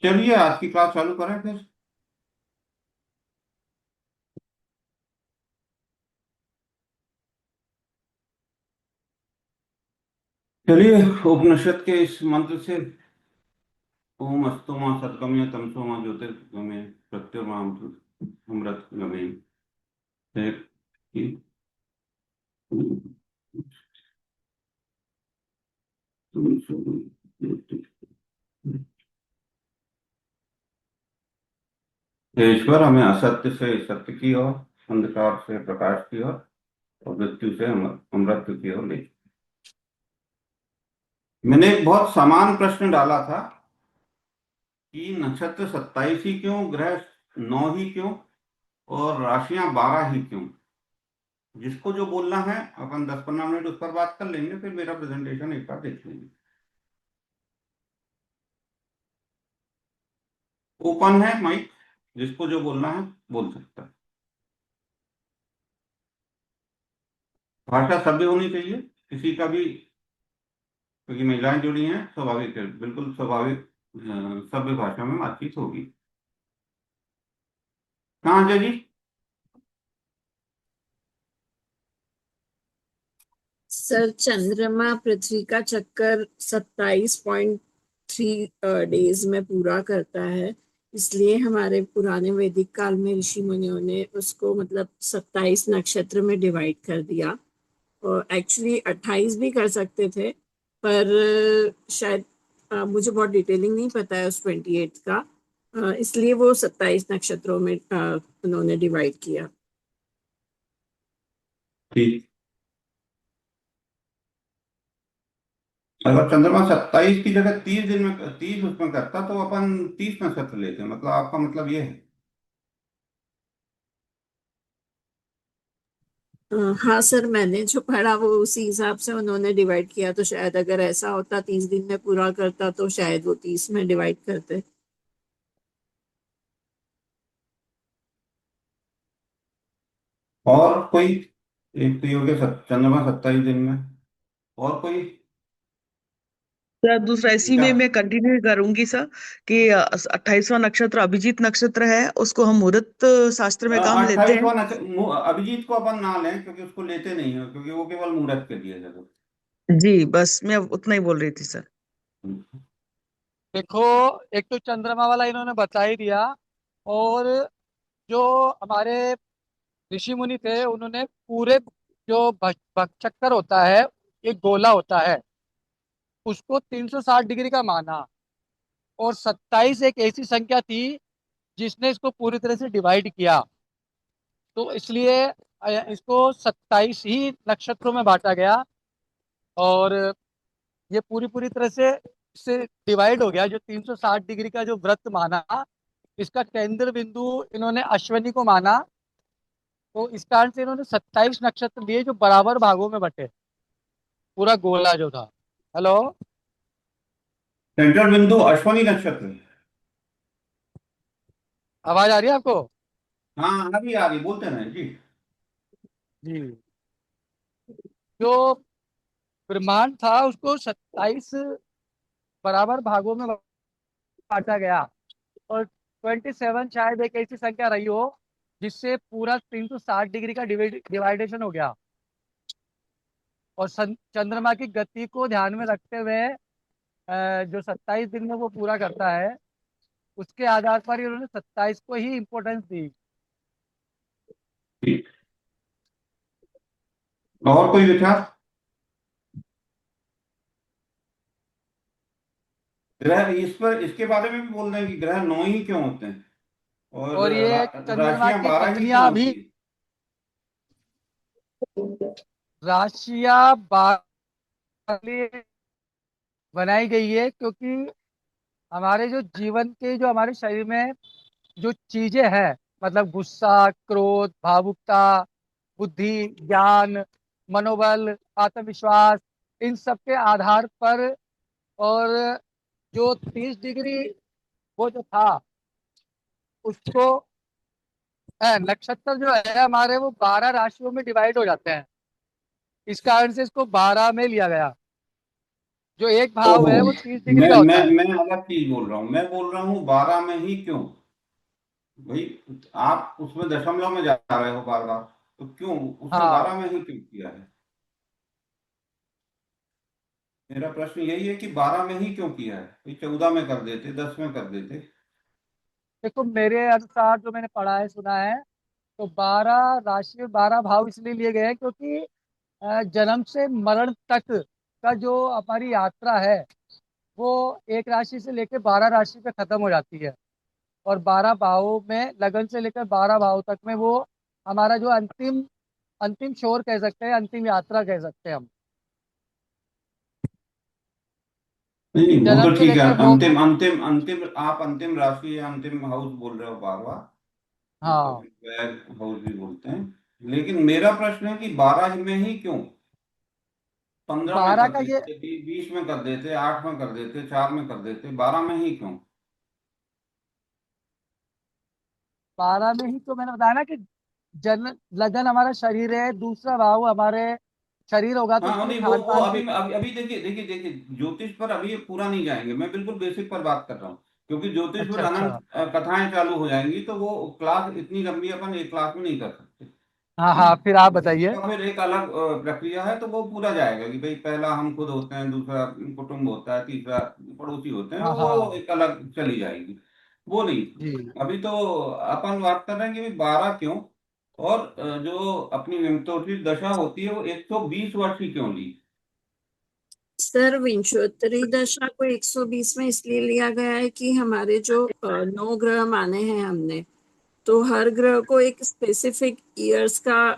चलिए आज की क्लास चालू करें फिर। चलिए उपनिषद के इस मंत्र से ओम अस्तु मां सद्गमय तमसो मां ज्योतिर्गमय प्रत्युर्मां अमृतगमय से कि हे ईश्वर हमें असत्य से सत्य की ओर, अंधकार से प्रकाश की ओर और मृत्यु से अमृत की ओर ले। मैंने एक बहुत समान प्रश्न डाला था कि नक्षत्र 27 ही क्यों, ग्रह 9 ही क्यों और राशियां 12 ही क्यों। जिसको जो बोलना है अपन 10-15 मिनट उस पर बात कर लेंगे, फिर मेरा प्रेजेंटेशन एक बार देख लेंगे। ओपन है माइक, जिसको जो बोलना है बोल सकता है। भाषा सभ्य होनी चाहिए किसी का भी, क्योंकि महिलाएं जुड़ी हैं, स्वाभाविक है, बिल्कुल स्वाभाविक। सभ्य भाषा में बातचीत होगी। कहाँ है जी? सर, चंद्रमा पृथ्वी का चक्कर 27.3 डेज में पूरा करता है। इसलिए हमारे पुराने वैदिक काल में ऋषि मुनियों ने उसको मतलब 27 नक्षत्र में डिवाइड कर दिया। और एक्चुअली 28 भी कर सकते थे, पर शायद मुझे बहुत डिटेलिंग नहीं पता है उस 28 का। इसलिए वो 27 नक्षत्रों में उन्होंने डिवाइड किया। ठीक। अगर चंद्रमा 27 की जगह 30 दिन में 30 उसमें करता तो अपन 30 नक्षत्र लेते, मतलब आपका मतलब ये है। हाँ सर, मैंने जो पढ़ा वो उसी हिसाब से उन्होंने डिवाइड किया। तो शायद अगर ऐसा होता 30 दिन में पूरा करता तो शायद वो 30 में डिवाइड करते। और कोई? एक तो ये हो गया चंद्रमा 27 दिन में। और कोई सर, दूसरा इसी में विचार? मैं कंटिन्यू करूंगी सर कि 28वां नक्षत्र अभिजीत नक्षत्र है, उसको हम मुहूर्त शास्त्र में काम लेते हैं। 28वां अभिजीत को अपन ना लें, क्योंकि उसको लेते नहीं है, क्योंकि वो केवल मुहूर्त के लिए जरूर। जी, बस मैं उतना ही बोल रही थी सर। देखो, एक तो चंद्रमा वाला इन्होंने बता ही दिया। और जो हमारे ऋषि मुनि थे उन्होंने पूरे जो भक्षकर होता है, एक गोला होता है, उसको 360 डिग्री का माना। और 27 एक ऐसी संख्या थी जिसने इसको पूरी तरह से डिवाइड किया। तो इसलिए इसको 27 ही नक्षत्रों में बांटा गया। और ये पूरी पूरी तरह से इससे डिवाइड हो गया। जो 360 डिग्री का जो वृत्त माना, इसका केंद्र बिंदु इन्होंने अश्वनी को माना। तो इस कारण से इन्होंने 27 नक्षत्र लिए जो बराबर भागों में बटे, पूरा गोला जो था। हेलो। सेंट्रल बिंदु अश्वनी नक्षत्र है। आवाज आ रही है आपको? हाँ अभी आ रही, बोलते रहे जी। जी। जो ब्रह्मांड था उसको 27 बराबर भागों में बांटा गया। और 27 शायद एक ऐसी संख्या रही हो जिससे पूरा 360 डिग्री का डिवाइडेशन हो गया। और चंद्रमा की गति को ध्यान में रखते हुए जो 27 दिन में वो पूरा करता है, उसके आधार पर ही उन्होंने 27 को ही इम्पोर्टेंस दी। ठीक। और कोई विचार? ग्रह इस पर, इसके बारे में भी बोल रहे हैं कि ग्रह 9 ही क्यों होते हैं और और ये चंद्रमा राशियां की 12 ही क्यों पत्नियां भी, होती है। राशियां बनाई गई है क्योंकि हमारे जो जीवन के, जो हमारे शरीर में जो चीजें हैं, मतलब गुस्सा, क्रोध, भावुकता, बुद्धि, ज्ञान, मनोबल, आत्मविश्वास, इन सब के आधार पर। और जो 30 डिग्री वो जो था उसको नक्षत्र जो है हमारे, वो 12 राशियों में डिवाइड हो जाते हैं। इस कारण से इसको 12 में लिया गया। जो एक भाव है ओहो, वो 30 डिग्री का होता है। मैं अलग चीज बोल रहा हूँ। मैं बोल रहा हूँ 12 में ही क्यों भाई? आप उसमें दशमलव में जा रहे हो बार बार, तो क्यों उसने हाँ 12 में ही क्यों किया है? मेरा प्रश्न यही है कि 12 में ही क्यों किया है? कोई 14 में कर देते, 10 में कर देते। देखो, मेरे अनुसार जो मैंने पढ़ा है सुना है, तो 12 राशि और 12 भाव इसलिए लिए गए हैं क्योंकि जन्म से मरण तक का जो हमारी यात्रा है वो एक राशि से लेकर 12 राशि पे खत्म हो जाती है। और 12 भावों में, लगन से लेकर 12 भाव तक में, वो हमारा जो अंतिम अंतिम छोर कह सकते हैं, अंतिम यात्रा कह सकते हैं हम। नहीं नहीं, वो जन्म तो से ठीक है। लेकर वो। अंतिम अंतिम अंतिम, आप अंतिम राशि या अंतिम हाउस बोल रहे हो बार बार, जिसको हाँ, अपन बैग हाउस भी बोलते हैं। लेकिन मेरा प्रश्न है कि 12 में ही क्यों? 15 में 12 कर का ये, देते, 20 में कर देते, 8 में कर देते, 4 में कर देते, 12 में ही क्यों? 12 में ही तो मैंने बताया ना कि जन्म, लगन हमारा शरीर है, दूसरा भाव हमारे शरीर होगा तो हाँ उसके लिए नहीं, खान वो पान अभी भी। अभी अभी देखिए देखिए देखिए, ज्योतिष पर अभी ये पूरा नहीं जाएंगे। मैं बिल्कुल बेसिक पर बात कर रहा हूँ, क्योंकि ज्योतिष अच्छा पर अच्छा। अनंत कथाएं चालू हो जाएंगी, तो वो क्लास इतनी लंबी अपन एक क्लास में नहीं कर सकते। हाँ हाँ, हाँ, फिर आप बताइए। उसका फिर एक अलग प्रक्रिया है, तो वो पूरा जाएगा कि भाई पहला हम खुद होते हैं, दूसरा कुटुंब होता है, तीसरा पड़ोसी होते हैं, हाँ वो हाँ एक अलग चली जाएगी। वो नहीं, जी। अभी तो अपन बात कर रहे हैं कि भाई 12 क्यों, और जो अपनी विंशोत्तरी दशा होती है वो 120 वर्ष की क्यों ली? सर, विंशोत्तरी दशा को 120 में इसलिए लिया गया है कि हमारे जो 9 ग्रह माने हैं हमने, तो हर ग्रह को एक स्पेसिफिक ईयर्स का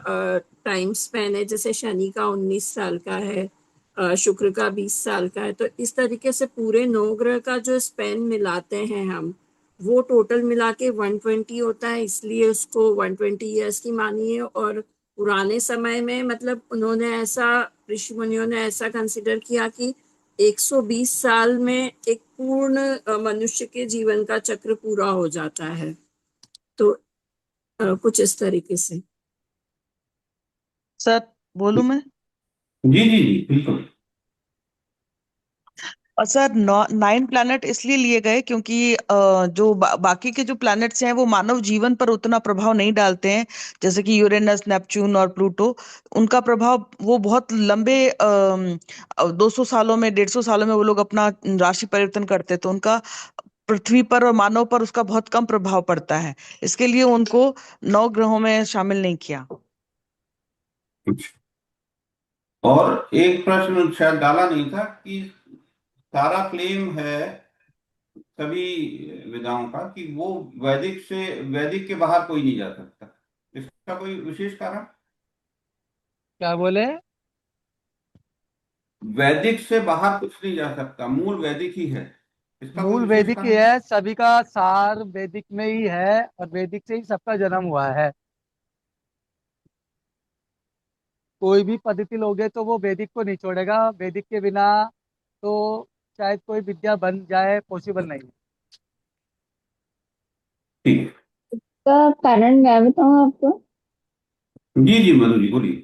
टाइम स्पेन है। जैसे शनि का 19 साल का है, शुक्र का 20 साल का है। तो इस तरीके से पूरे 9 ग्रह का जो स्पेन मिलाते हैं हम, वो टोटल मिला के 120 होता है, इसलिए उसको 120 ईयर्स की मानी है। और पुराने समय में मतलब उन्होंने ऐसा, ऋषि मुनियों ने ऐसा कंसिडर किया कि 120 साल में एक पूर्ण मनुष्य के जीवन का चक्र पूरा हो जाता है। तो कुछ इस तरीके से। सर, बोलूं मैं? जी जी जी बिल्कुल। और सर, 9 प्लैनेट इसलिए लिए गए क्योंकि जो बाकी के जो प्लैनेट्स हैं वो मानव जीवन पर उतना प्रभाव नहीं डालते हैं, जैसे कि यूरेनस, नेपच्यून और प्लूटो। उनका प्रभाव वो बहुत लंबे 200 सालों में, 150 सालों में वो लोग अपना राशि परिवर्तन करते, तो उनका पृथ्वी पर और मानव पर उसका बहुत कम प्रभाव पड़ता है। इसके लिए उनको 9 ग्रहों में शामिल नहीं किया। और एक प्रश्न शायद डाला नहीं था कि सारा क्लेम है सभी विधाओं का कि वो वैदिक से, वैदिक के बाहर कोई नहीं जा सकता। इसका कोई विशेष कारण? क्या बोले? वैदिक से बाहर कुछ नहीं जा सकता, मूल वैदिक ही है। इसका कोई मूल विशेष वैदिक ही कारण? है, सभी का सार वैदिक में ही है, और वैदिक से ही सबका जन्म हुआ है। कोई भी पद्धति लोगे तो वो वैदिक को नहीं छोड़ेगा। वैदिक के बिना तो शायद कोई विद्या बन जाए, पॉसिबल नहीं है। ठीक का कारण मैं बताऊं आपको। है। जी जी मधु जी बोलिए।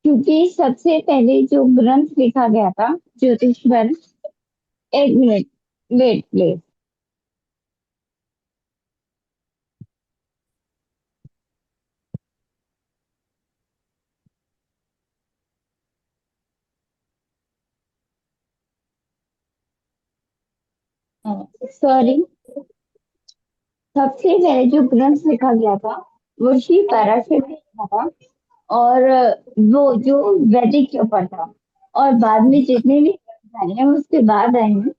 क्योंकि सबसे पहले जो ग्रंथ लिखा गया था ज्योतिष पर, 1 मिनट, वेट प्लीज। सॉरी। सबसे पहले जो ग्रंथ लिखा गया था वो ऋषि पराशर ने लिखा था, और वो जो वैदिक के ऊपर था। और बाद में जितने भी ग्रंथ आए हैं उसके बाद आए हैं,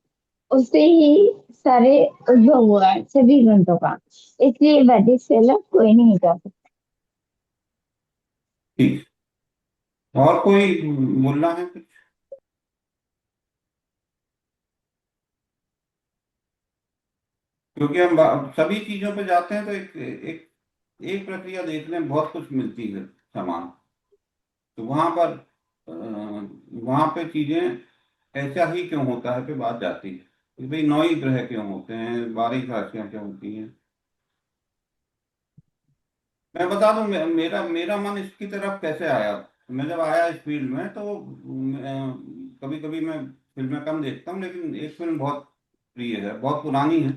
उससे ही सारे उद्भव हुआ है सभी ग्रंथों का। इसलिए वैदिक से अलग कोई नहीं जा सकता। ठीक। और कोई बोलना है कुछ? क्योंकि हम सभी चीजों पे जाते हैं तो एक एक प्रक्रिया देखने में बहुत कुछ मिलती है समान। तो वहां पर वहां पे चीजें ऐसा ही क्यों होता है पे बात जाती है कि भाई 9 ही ग्रह क्यों होते हैं, 12 ही राशियां क्यों होती हैं। मैं बता दूं, मेरा मेरा मन इसकी तरफ कैसे आया। मैं जब आया इस फील्ड में तो कभी कभी मैं फिल्में कम देखता हूँ, लेकिन एक फिल्म बहुत प्रिय है, बहुत पुरानी है,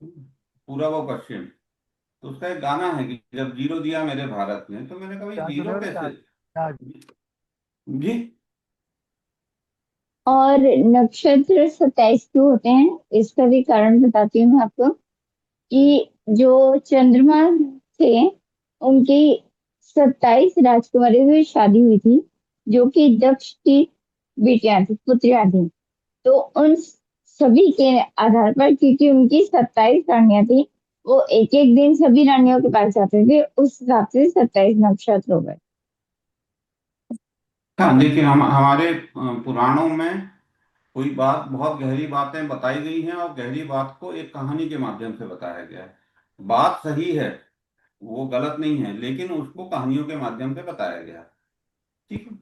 पूरा वो पश्चिम। तो उसका एक गाना है कि जब जीरो दिया मेरे भारत ने, तो मैंने कहा भाई क्या सुने जीरो हो रे कैसे। क्या? जी। और नक्षत्र 27 क्यों होते हैं, इसका भी कारण बताती हूँ मैं आपको। कि जो चंद्रमा थे, उनकी 27 राजकुमारियों से शादी हुई थी, जो कि दक्ष की बेटियां थी, पुत्रियां थी। तो उन सभी के आधार पर, क्योंकि उनकी 27 रानियां थी, वो एक एक दिन सभी रानियों के पास जाते थे, उस हिसाब से 27 नक्षत्र हो गए। हाँ, देखिए हम हमारे पुराणों में कोई बात, बहुत गहरी बातें बताई गई हैं, और गहरी बात को एक कहानी के माध्यम से बताया गया है। बात सही है, वो गलत नहीं है, लेकिन उसको कहानियों के माध्यम से बताया गया है। ठीक है।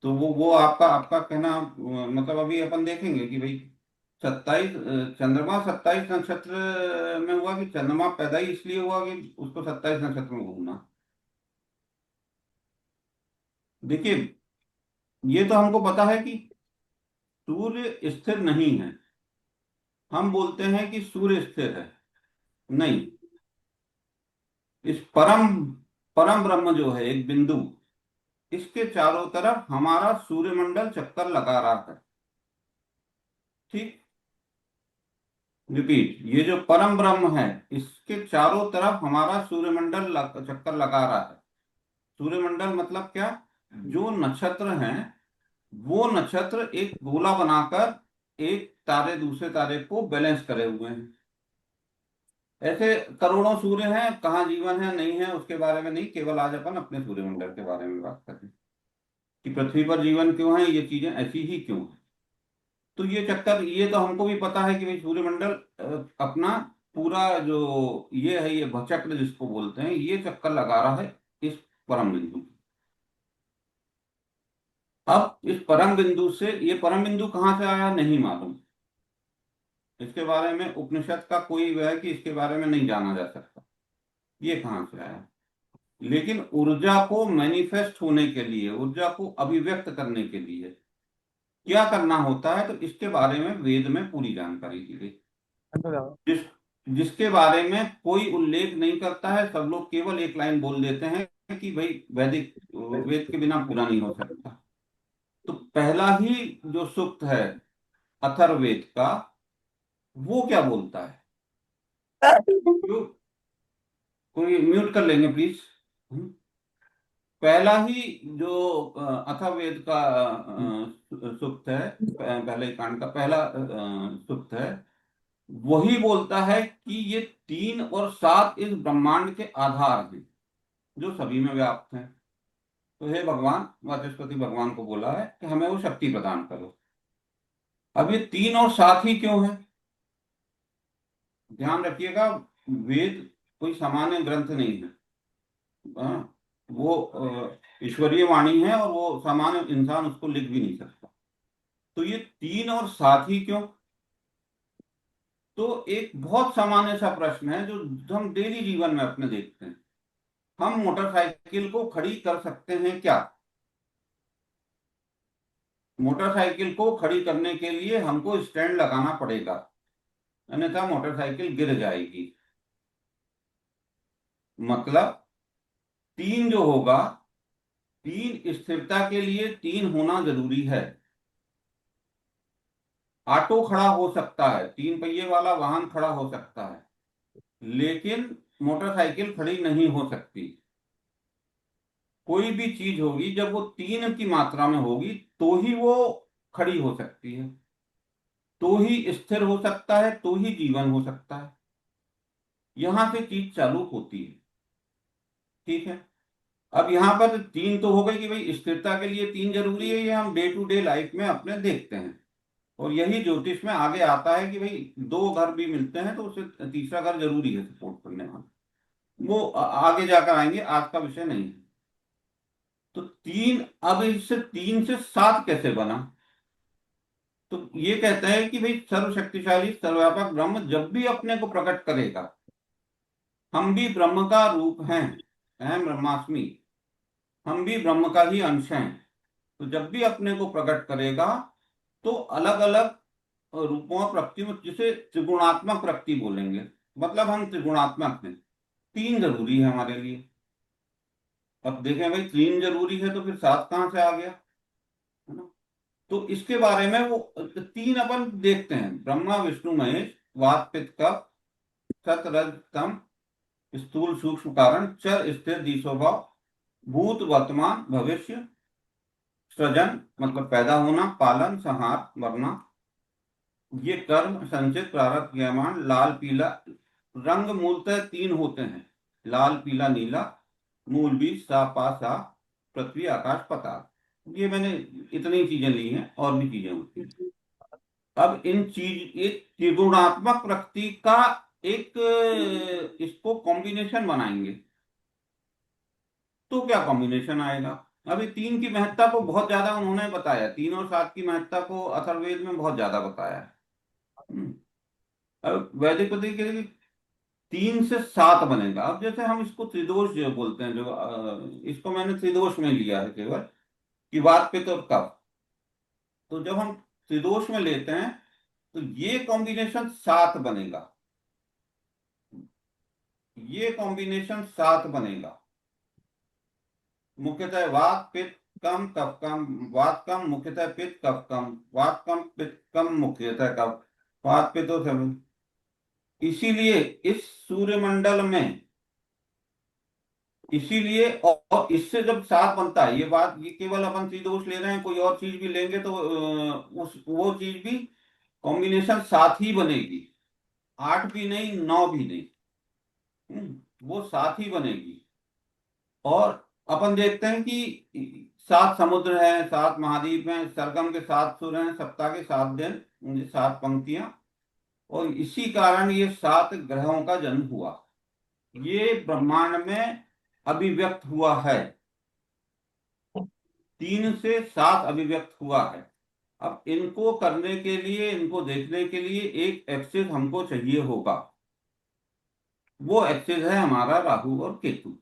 तो वो आपका आपका कहना, मतलब अभी अपन देखेंगे कि भाई 27 चंद्रमा 27 नक्षत्र में हुआ, कि चंद्रमा पैदा ही इसलिए हुआ कि उसको 27 नक्षत्र में घूमना। देखिए, ये तो हमको पता है कि सूर्य स्थिर नहीं है। हम बोलते हैं कि सूर्य स्थिर है, नहीं। इस परम परम ब्रह्म जो है एक बिंदु, इसके चारों तरफ हमारा सूर्यमंडल चक्कर लगा रहा है। ठीक। रिपीट, ये जो परम ब्रह्म है, इसके चारों तरफ हमारा सूर्यमंडल चक्कर लगा रहा है। सूर्यमंडल मतलब क्या? जो नक्षत्र हैं, वो नक्षत्र एक गोला बनाकर एक तारे दूसरे तारे को बैलेंस करे हुए हैं। ऐसे करोड़ों सूर्य हैं, कहाँ जीवन है नहीं है उसके बारे में नहीं, केवल आज अपन अपने सूर्यमंडल के बारे में बात करें कि पृथ्वी पर जीवन क्यों है, ये चीजें ऐसी ही क्यों है। तो ये चक्कर, ये तो हमको भी पता है कि भाई सूर्यमंडल अपना पूरा जो ये है, ये भचक्र जिसको बोलते हैं, ये चक्कर लगा रहा है इस परम बिंदु पे। अब इस परम बिंदु से, ये परम बिंदु कहाँ से आया नहीं मालूम, इसके बारे में उपनिषद का कोई वह है कि इसके बारे में नहीं जाना जा सकता ये कहाँ से आया। लेकिन ऊर्जा को मैनिफेस्ट होने के लिए, ऊर्जा को अभिव्यक्त करने के लिए क्या करना होता है, तो इसके बारे में वेद में पूरी जानकारी दी गई, जिस जिसके बारे में कोई उल्लेख नहीं करता है। सब लोग केवल एक लाइन बोल देते हैं कि भाई वैदिक वेद के बिना पूरा नहीं हो सकता। तो पहला ही जो सूक्त है अथर्ववेद का, वो क्या बोलता है? जो कोई म्यूट कर लेंगे प्लीज। पहला ही जो अथर्ववेद का सूक्त है, पहले कांड का पहला सूक्त है, वही बोलता है कि ये 3 और 7 इस ब्रह्मांड के आधार हैं, जो सभी में व्याप्त हैं। तो हे भगवान, वाचस्पति भगवान को बोला है कि हमें वो शक्ति प्रदान करो। अब ये 3 और 7 ही क्यों है? ध्यान रखिएगा, वेद कोई सामान्य ग्रंथ नहीं है। वो ईश्वरीय वाणी है, और वो सामान्य इंसान उसको लिख भी नहीं सकता। तो ये 3 और 7 ही क्यों? तो एक बहुत सामान्य सा प्रश्न है जो हम डेली जीवन में अपने देखते हैं। हम मोटरसाइकिल को खड़ी कर सकते हैं क्या? मोटरसाइकिल को खड़ी करने के लिए हमको स्टैंड लगाना पड़ेगा, अन्यथा मोटरसाइकिल गिर जाएगी। मतलब 3 जो होगा, 3 स्थिरता के लिए 3 होना जरूरी है। ऑटो खड़ा हो सकता है, 3 पहिए वाला वाहन खड़ा हो सकता है, लेकिन मोटरसाइकिल खड़ी नहीं हो सकती। कोई भी चीज होगी, जब वो 3 की मात्रा में होगी तो ही वो खड़ी हो सकती है, तो ही स्थिर हो सकता है, तो ही जीवन हो सकता है। यहां से चीज चालू होती है। ठीक है। अब यहाँ पर 3 तो हो गई कि भाई स्थिरता के लिए 3 जरूरी है, ये हम डे टू डे लाइफ में अपने देखते हैं। और यही ज्योतिष में आगे आता है कि भाई 2 घर भी मिलते हैं तो उसे तीसरा घर जरूरी है सपोर्ट करने वाला। वो आगे जाकर आएंगे, आज का विषय नहीं है। तो 3, अब इससे 3 से 7 कैसे बना? तो ये कहते हैं कि भाई सर्वशक्तिशाली सर्वव्यापक ब्रह्म जब भी अपने को प्रकट करेगा, हम भी ब्रह्म का रूप हैं, अहम ब्रह्मास्मि, हम भी ब्रह्म का ही अंश हैं। तो जब भी अपने को प्रकट करेगा तो अलग अलग रूपों और प्रकृति में, जिसे त्रिगुणात्मक प्रकृति बोलेंगे, मतलब हम त्रिगुणात्मक हैं। तीन जरूरी है हमारे लिए। अब देखें भाई, तीन जरूरी है तो फिर सात कहाँ से आ गया, है ना। तो इसके बारे में वो तीन अपन देखते हैं, ब्रह्मा विष्णु महेश, वात पित्त कफ, सत रज तम, स्थूल सूक्ष्म कारण, चर स्थिर दिशोभाव, भूत वर्तमान भविष्य, सृजन मतलब पैदा होना, पालन संहार मरना। ये कर्म संचित प्रारब्ध ज्ञायमान, लाल पीला रंग मूलतः तीन होते हैं, लाल पीला नीला, मूल बीज सा पा सा, पृथ्वी आकाश पताल। ये मैंने इतनी चीजें ली हैं, और भी चीजें होती हैं। अब एक त्रिगुणात्मक प्रकृति का एक इसको कॉम्बिनेशन बनाएंगे तो क्या कॉम्बिनेशन आएगा। अभी तीन की महत्ता को बहुत ज्यादा उन्होंने बताया, तीन और सात की महत्ता को अथर्ववेद में बहुत ज्यादा बताया है। अब वैदिक पद्धति के लिए तीन से सात बनेगा। अब जैसे हम इसको त्रिदोष जो बोलते हैं, जो इसको मैंने त्रिदोष में लिया है केवल, कि वात पित्त और कफ। तो जब हम त्रिदोष में लेते हैं तो ये कॉम्बिनेशन सात बनेगा, ये कॉम्बिनेशन सात बनेगा। मुख्यतः वात पित्त कम कफ कम, वात कम मुख्यतः पित्त कफ कम, वात कम पित्त कम मुख्यतः कफ, वात पित्त और सब। इसीलिए इस सूर्यमंडल में, इसीलिए और इससे जब सात बनता है, ये बात, ये केवल अपन त्रिदोष ले रहे हैं, कोई और चीज भी लेंगे तो उस वो चीज भी कॉम्बिनेशन सात ही बनेगी, आठ भी नहीं, नौ भी नहीं। वो सात ही बनेगी। और अपन देखते हैं कि सात समुद्र हैं, सात महाद्वीप हैं, सरगम के सात सुर हैं, सप्ताह के सात दिन, ये सात पंक्तियां, और इसी कारण ये सात ग्रहों का जन्म हुआ, ये ब्रह्मांड में अभिव्यक्त हुआ है, तीन से सात अभिव्यक्त हुआ है। अब इनको करने के लिए, इनको देखने के लिए एक एक्सिस हमको चाहिए होगा, वो एक्सिस है हमारा राहु और केतु।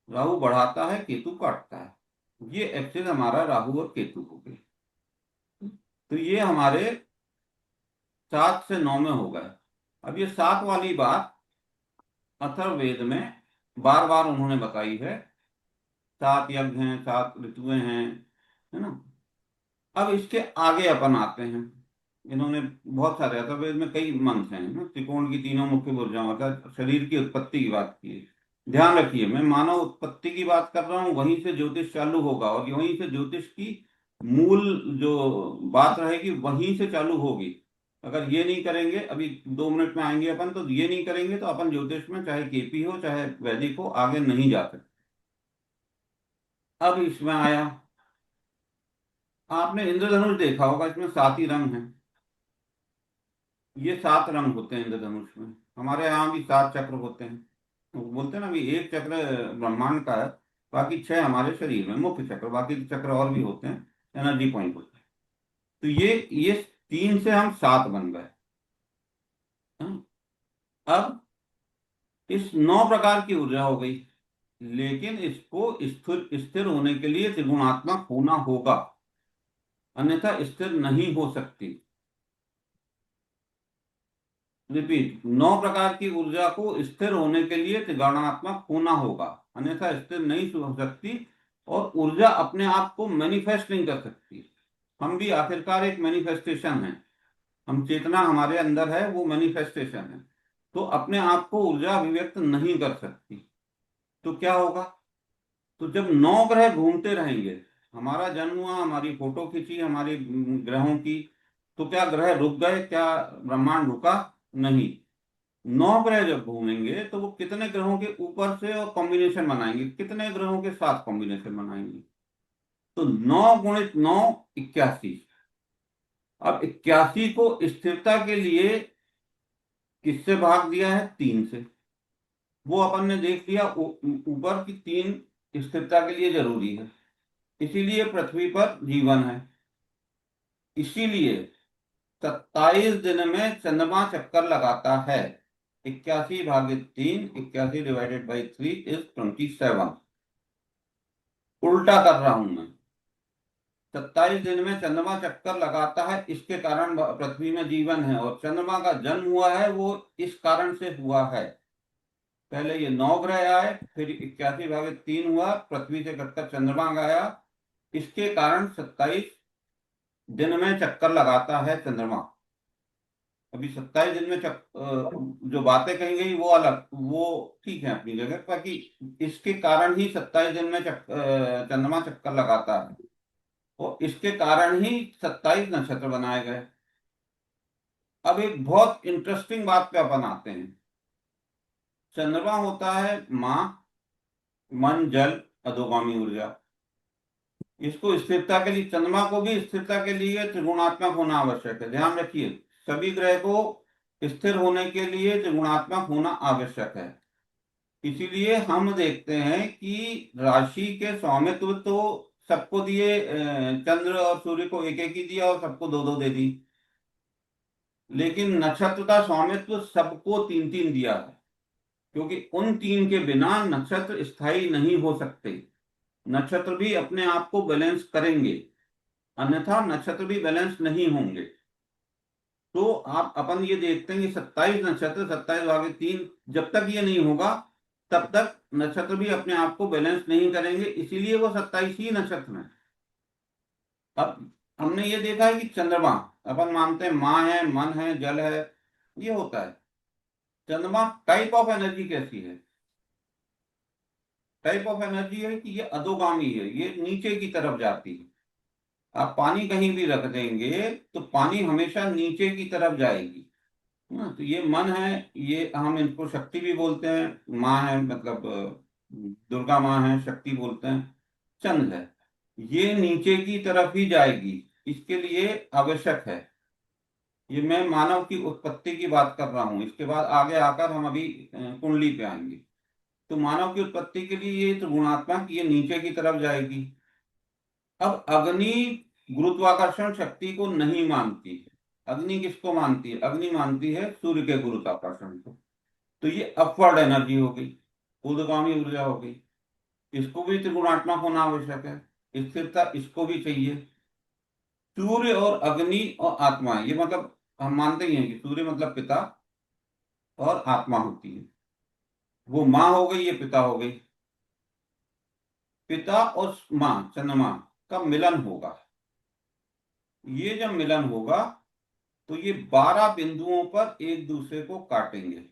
राहु बढ़ाता है, केतु काटता है, ये एक्सिस हमारा राहु और केतु हो गए। तो ये हमारे 7 से 9 में हो गए। अब ये 7 वाली बात अथर्ववेद में बार बार उन्होंने बताई है, 7 यज्ञ हैं, 7 ऋतुएं हैं, है ना। अब इसके आगे अपन आते हैं, इन्होंने बहुत सारे, अथर्ववेद में कई मंत्र हैं ना, त्रिकोण की तीनों मुख्य भुजाओं, अर्थात शरीर की उत्पत्ति की बात की है। ध्यान रखिए, मैं मानव उत्पत्ति की बात कर रहा हूं, वहीं से ज्योतिष चालू होगा, और वहीं से ज्योतिष की मूल जो बात रहेगी वहीं से चालू होगी। अगर ये नहीं करेंगे, अभी 2 मिनट में आएंगे अपन, तो ये नहीं करेंगे तो अपन ज्योतिष में, चाहे केपी हो चाहे वैदिक हो, आगे नहीं जा सकते। अब इसमें आया, आपने इंद्रधनुष देखा होगा, इसमें 7 ही रंग हैं, ये 7 रंग होते हैं इंद्रधनुष में। हमारे यहाँ भी 7 चक्र होते हैं, तो बोलते हैं ना, अभी एक चक्र ब्रह्मांड का है, बाकी 6 हमारे शरीर में मुख्य चक्र, बाकी चक्र और भी होते हैं, एनर्जी पॉइंट होते हैं। तो ये 3 से हम 7 बन गए। अब इस 9 प्रकार की ऊर्जा हो गई, लेकिन इसको स्थिर स्थिर होने के लिए त्रिगुणात्मक होना होगा, अन्यथा स्थिर नहीं हो सकती। रिपीट, 9 प्रकार की ऊर्जा को स्थिर होने के लिए त्रिगुणात्मक होना होगा, अन्यथा स्थिर नहीं हो सकती। और ऊर्जा अपने आप को मैनिफेस्ट नहीं कर सकती। हम भी आखिरकार एक मैनिफेस्टेशन है, हम चेतना हमारे अंदर है, वो मैनिफेस्टेशन है, तो अपने आप को ऊर्जा अभिव्यक्त नहीं कर सकती। तो क्या होगा, तो जब 9 ग्रह घूमते रहेंगे, हमारा जन्म हुआ, हमारी फोटो खींची हमारी ग्रहों की, तो क्या ग्रह रुक गए, क्या ब्रह्मांड रुका? नहीं। 9 ग्रह जब घूमेंगे तो वो कितने ग्रहों के ऊपर से और कॉम्बिनेशन बनाएंगे, कितने ग्रहों के साथ कॉम्बिनेशन बनाएंगे, तो 9 गुणित 9 81। अब 81 को स्थिरता के लिए किससे भाग दिया है? 3 से। वो अपन ने देख लिया, ऊपर की 3 स्थिरता के लिए जरूरी है, इसीलिए पृथ्वी पर जीवन है। इसीलिए 27 दिन में चंद्रमा चक्कर लगाता है, 81 भागित 3, 81 डिवाइडेड बाई 3 इज 27। उल्टा कर रहा हूं मैं, 27 दिन में चंद्रमा चक्कर लगाता है, इसके कारण पृथ्वी में जीवन है, और चंद्रमा का जन्म हुआ है वो इस कारण से हुआ है। पहले ये 9 ग्रह आए, फिर 81/3 हुआ, पृथ्वी से कटकर चंद्रमा गया, इसके कारण 27 दिन में चक्कर लगाता है चंद्रमा। अभी 27 दिन में जो बातें कही गई वो अलग, वो ठीक है अपनी जगह, बाकी इसके कारण ही 27 दिन में चंद्रमा चक्कर लगाता है, और इसके कारण ही 27 नक्षत्र बनाए गए। अब एक बहुत इंटरेस्टिंग बात पे अपन आते हैं। चंद्रमा होता है माँ, मन, जल, अधोगामी ऊर्जा। इसको स्थिरता के लिए, चंद्रमा को भी स्थिरता के लिए त्रिगुणात्मक होना आवश्यक है। ध्यान रखिए, सभी ग्रह को स्थिर होने के लिए त्रिगुणात्मक होना आवश्यक है। इसीलिए हम देखते हैं कि राशि के स्वामित्व तो सबको दिए, चंद्र और सूर्य को एक एक ही दिया और सबको दो दो दे दी, लेकिन नक्षत्र का स्वामित्व सबको तीन तीन दिया है, क्योंकि उन तीन के बिना नक्षत्र स्थायी नहीं हो सकते। नक्षत्र भी अपने आप को बैलेंस करेंगे, अन्यथा नक्षत्र भी बैलेंस नहीं होंगे। तो आप अपन ये देखते हैं कि 27 नक्षत्र, 27/3, जब तक ये नहीं होगा तब तक नक्षत्र भी अपने आप को बैलेंस नहीं करेंगे, इसीलिए वो 27 ही नक्षत्र हैं। अब हमने ये देखा है कि चंद्रमा, अपन मानते हैं माँ है, मन है, जल है, ये होता है। चंद्रमा टाइप ऑफ एनर्जी कैसी है? टाइप ऑफ एनर्जी है कि ये अधोगामी है, ये नीचे की तरफ जाती है। आप पानी कहीं भी रख देंगे तो पानी हमेशा नीचे की तरफ जाएगी। तो ये मन है, ये हम इनको शक्ति भी बोलते हैं, माँ है मतलब दुर्गा माँ है, शक्ति बोलते हैं। चंद्र है, ये नीचे की तरफ ही जाएगी, इसके लिए आवश्यक है। ये मैं मानव की उत्पत्ति की बात कर रहा हूं, इसके बाद आगे आकर हम अभी कुंडली पे आएंगे। तो मानव की उत्पत्ति के लिए ये त्रिगुणात्मक, ये नीचे की तरफ जाएगी। अब अग्नि गुरुत्वाकर्षण शक्ति को नहीं मानती है। अग्नि किसको मानती है? अग्नि मानती है सूर्य के गुरुत्वाकर्षण को। तो ये अपवर्ड एनर्जी हो गई, ऊर्ध्वगामी ऊर्जा हो गई। इसको भी त्रिगुणात्मक होना आवश्यक है, स्थिरता इसको भी चाहिए। सूर्य और अग्नि और आत्मा, ये मतलब हम मानते ही हैं कि सूर्य मतलब पिता और आत्मा होती है। वो माँ हो गई, ये पिता हो गई। पिता और माँ, चंद्रमा का मिलन होगा। ये जब मिलन होगा तो ये 12 बिंदुओं पर एक दूसरे को काटेंगे।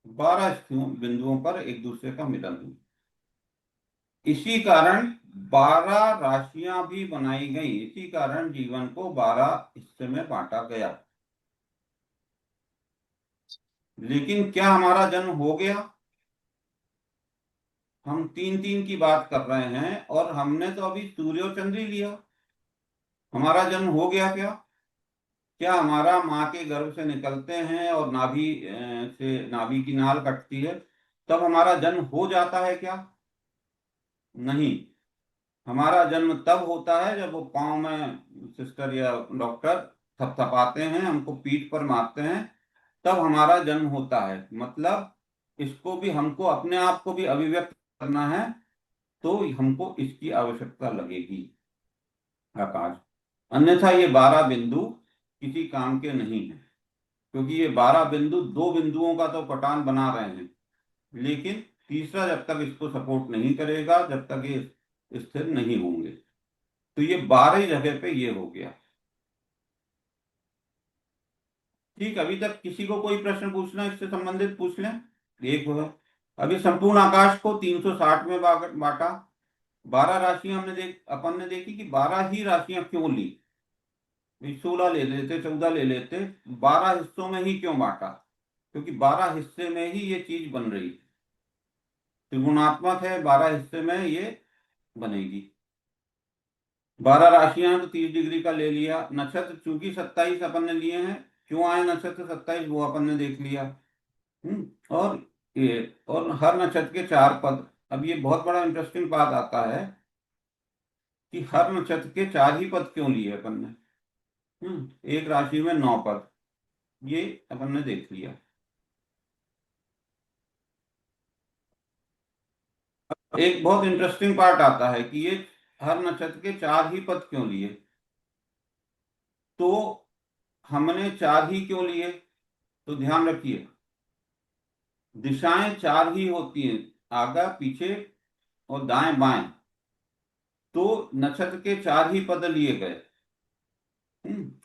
12 बिंदुओं पर एक दूसरे का मिलन होगा। इसी कारण 12 राशियां भी बनाई गई, इसी कारण जीवन को 12 हिस्से में बांटा गया। लेकिन क्या हमारा जन्म हो गया? हम 3-3 की बात कर रहे हैं और हमने तो अभी सूर्य और चंद्र ही लिया। हमारा जन्म हो गया क्या? क्या हमारा माँ के गर्भ से निकलते हैं और नाभि से नाभि की नाल कटती है तब हमारा जन्म हो जाता है क्या? नहीं। हमारा जन्म तब होता है जब वो पाँव में सिस्टर या डॉक्टर थपथपाते हैं, हमको पीठ पर मारते हैं, तब हमारा जन्म होता है। मतलब इसको भी, हमको अपने आप को भी अभिव्यक्त करना है तो हमको इसकी आवश्यकता लगेगी, आकाश। अन्यथा ये 12 बिंदु किसी काम के नहीं है, क्योंकि ये 12 बिंदु 2 बिंदुओं का तो पटान बना रहे हैं, लेकिन तीसरा जब तक इसको सपोर्ट नहीं करेगा, जब तक ये स्थिर नहीं होंगे। तो ये 12 जगह पे ये हो गया। ठीक, अभी तक किसी को कोई प्रश्न पूछना इससे संबंधित पूछ लें। एक हुआ। अभी संपूर्ण आकाश को 360 में बांटा। 12 राशियां अपन ने देखी कि 12 ही राशियां क्यों ली? 16 ले लेते, 14 ले लेते, 12 हिस्सों में ही क्यों बांटा? क्योंकि 12 हिस्से में ही ये चीज बन रही है, त्रिगुणात्मक है, 12 हिस्से में ये बनेगी। 12 राशियां तो 30 डिग्री का ले लिया। नक्षत्र चूंकि 27 अपन ने लिए हैं, क्यों आए नक्षत्र 27 वो अपन ने देख लिया। और हर नक्षत्र के 4 पद। अब ये बहुत बड़ा इंटरेस्टिंग बात आता है कि हर नक्षत्र के 4 ही पद क्यों लिए अपन ने। एक राशि में 9 पद, ये अपन ने देख लिया। एक बहुत इंटरेस्टिंग पार्ट आता है कि ये हर नक्षत्र के 4 ही पद क्यों लिए? तो हमने 4 ही क्यों लिए? तो ध्यान रखिए, दिशाएं 4 ही होती हैं, आगे पीछे और दाएं बाएं। तो नक्षत्र के 4 ही पद लिए गए।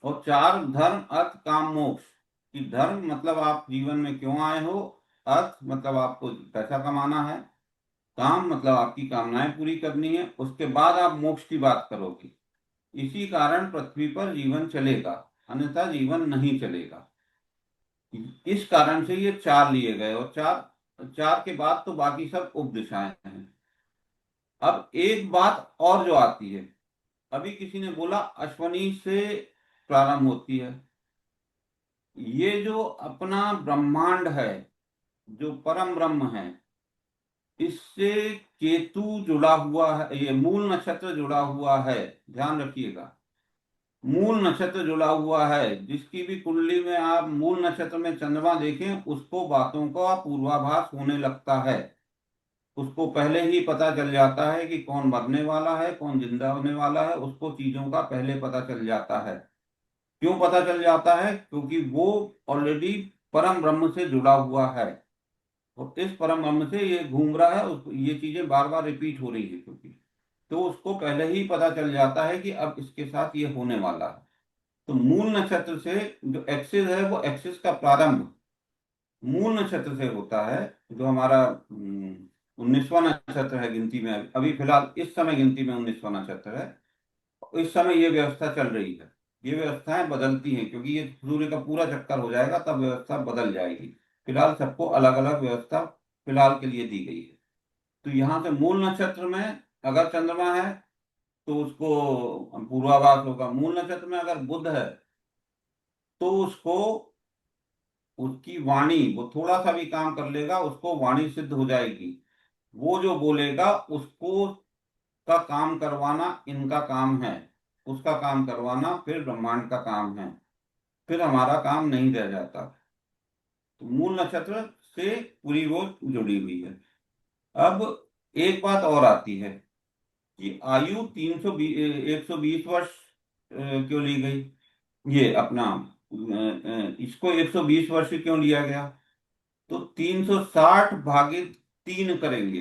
और 4 धर्म अर्थ काम मोक्ष। कि धर्म मतलब आप जीवन में क्यों आए हो, अर्थ मतलब आपको पैसा कमाना है, काम मतलब आपकी कामनाएं पूरी करनी है, उसके बाद आप मोक्ष की बात करोगे। इसी कारण पृथ्वी पर जीवन चलेगा, अन्यथा जीवन नहीं चलेगा। इस कारण से ये 4 लिए गए, और 4 के बाद तो बाकी सब उपदिशाएं हैं। अब एक बात और जो आती है, अभी किसी ने बोला अश्वनी से प्रारंभ होती है। ये जो अपना ब्रह्मांड है, जो परम ब्रह्म है, इससे केतु जुड़ा हुआ है, ये मूल नक्षत्र जुड़ा हुआ है। ध्यान रखिएगा, मूल नक्षत्र जुड़ा हुआ है। जिसकी भी कुंडली में आप मूल नक्षत्र में चंद्रमा देखें, उसको बातों का पूर्वाभास होने लगता है। उसको पहले ही पता चल जाता है कि कौन मरने वाला है, कौन जिंदा होने वाला है। उसको चीजों का पहले पता चल जाता है। क्यों पता चल जाता है? क्योंकि वो ऑलरेडी परम ब्रह्म से जुड़ा हुआ है, और इस परम ब्रह्म से ये घूम रहा है। ये चीजें बार बार रिपीट हो रही है, क्योंकि तो उसको पहले ही पता चल जाता है कि अब इसके साथ ये होने वाला है। तो मूल नक्षत्र से जो एक्सिस है, वो एक्सिस का प्रारंभ मूल नक्षत्र से होता है। जो हमारा 19वां नक्षत्र है गिनती में, अभी फिलहाल इस समय गिनती में 19वां नक्षत्र है। इस समय ये व्यवस्था चल रही है। ये व्यवस्थाएं बदलती हैं, क्योंकि ये सूर्य का पूरा चक्कर हो जाएगा तब व्यवस्था बदल जाएगी। फिलहाल सबको अलग अलग व्यवस्था फिलहाल के लिए दी गई है। तो यहाँ से मूल नक्षत्र में अगर चंद्रमा है तो उसको पूर्वाभास होगा। मूल नक्षत्र में अगर बुध है तो उसको, उसकी वाणी, वो थोड़ा सा भी काम कर लेगा, उसको वाणी सिद्ध हो जाएगी। वो जो बोलेगा उसको का काम करवाना इनका काम है, उसका काम करवाना फिर ब्रह्मांड का काम है, फिर हमारा काम नहीं रह जाता। तो मूल नक्षत्र से पूरी वो जुड़ी हुई है। अब एक बात और आती है कि आयु 120 वर्ष क्यों ली गई? ये अपना इसको 120 वर्ष क्यों लिया गया? तो 360 भागे 3 करेंगे।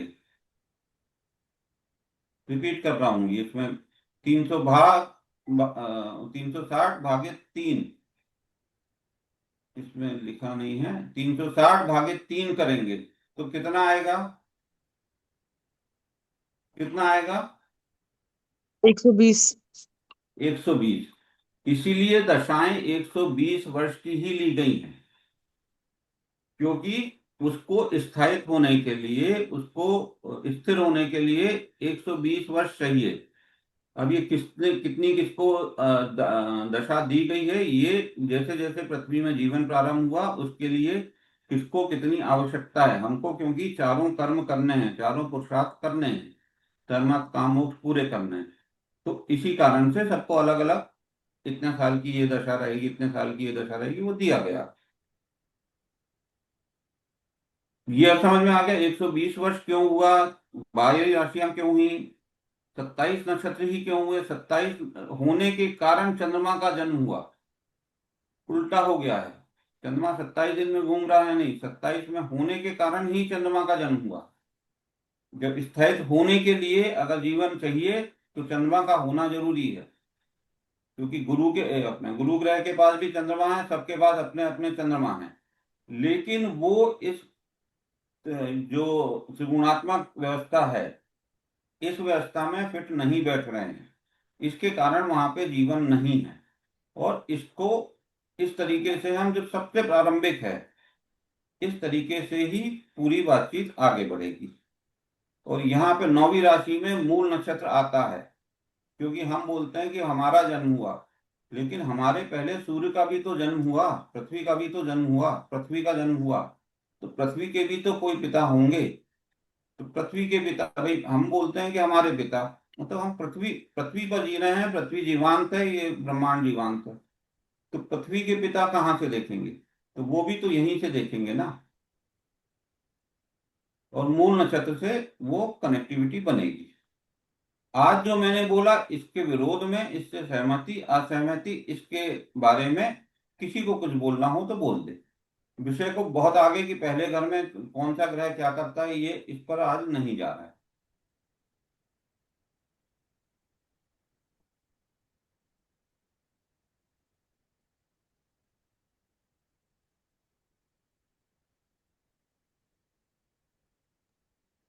रिपीट कर रहा हूं, ये इसमें 360 भागे 3, इसमें लिखा नहीं है। 360 भागे 3 करेंगे तो कितना आएगा? कितना आएगा? 120। 120। इसीलिए दशाएं 120 वर्ष की ही ली गई हैं, क्योंकि उसको स्थायित्व होने के लिए, उसको स्थिर होने के लिए 120 वर्ष चाहिए। अब ये किसको दशा दी गई है, ये जैसे जैसे पृथ्वी में जीवन प्रारंभ हुआ उसके लिए किसको कितनी आवश्यकता है हमको, क्योंकि चारों कर्म करने हैं, चारों पुरुषार्थ करने हैं, धर्म काम मोक्ष पूरे करने हैं। तो इसी कारण से सबको अलग अलग, इतने साल की ये दशा रहेगी, इतने साल की ये दशा रहेगी, वो दिया गया। ये अब समझ में आ गया 120 वर्ष क्यों हुआ, 22 राशियां क्यों हुई, 27 नक्षत्र ही क्यों हुए। 27 होने के कारण चंद्रमा का जन्म हुआ। उल्टा हो गया है, चंद्रमा 27 दिन में घूम रहा है, नहीं, 27 में होने के कारण ही चंद्रमा का जन्म हुआ। जब स्थिर होने के लिए अगर जीवन चाहिए तो चंद्रमा का होना जरूरी है, क्योंकि अपने गुरु ग्रह के पास भी चंद्रमा है, सबके पास अपने अपने चंद्रमा है, लेकिन वो इस जो त्रिगुणात्मक व्यवस्था है, इस व्यवस्था में फिट नहीं बैठ रहे हैं। इसके कारण वहां पे जीवन नहीं है। और इसको इस तरीके से हम, जो सबसे प्रारंभिक है, इस तरीके से ही पूरी बातचीत आगे बढ़ेगी। और यहाँ पे 9वीं राशि में मूल नक्षत्र आता है, क्योंकि हम बोलते हैं कि हमारा जन्म हुआ, लेकिन हमारे पहले सूर्य का भी तो जन्म हुआ, पृथ्वी का भी तो जन्म हुआ, पृथ्वी का जन्म हुआ, तो पृथ्वी के भी तो कोई पिता होंगे। तो पृथ्वी के पिता, भाई हम बोलते हैं कि हमारे पिता, मतलब हम पृथ्वी पृथ्वी पर जी रहे हैं, पृथ्वी जीवांत है, ये ब्रह्मांड जीवांत है। तो पृथ्वी के पिता कहाँ से देखेंगे? तो वो भी तो यहीं से देखेंगे ना। और मूल नक्षत्र से वो कनेक्टिविटी बनेगी। आज जो मैंने बोला इसके विरोध में, इससे सहमति असहमति, इसके बारे में किसी को कुछ बोलना हो तो बोल दे। विषय को बहुत आगे कि पहले घर में कौन सा ग्रह क्या करता है, ये इस पर आज नहीं जा रहा है।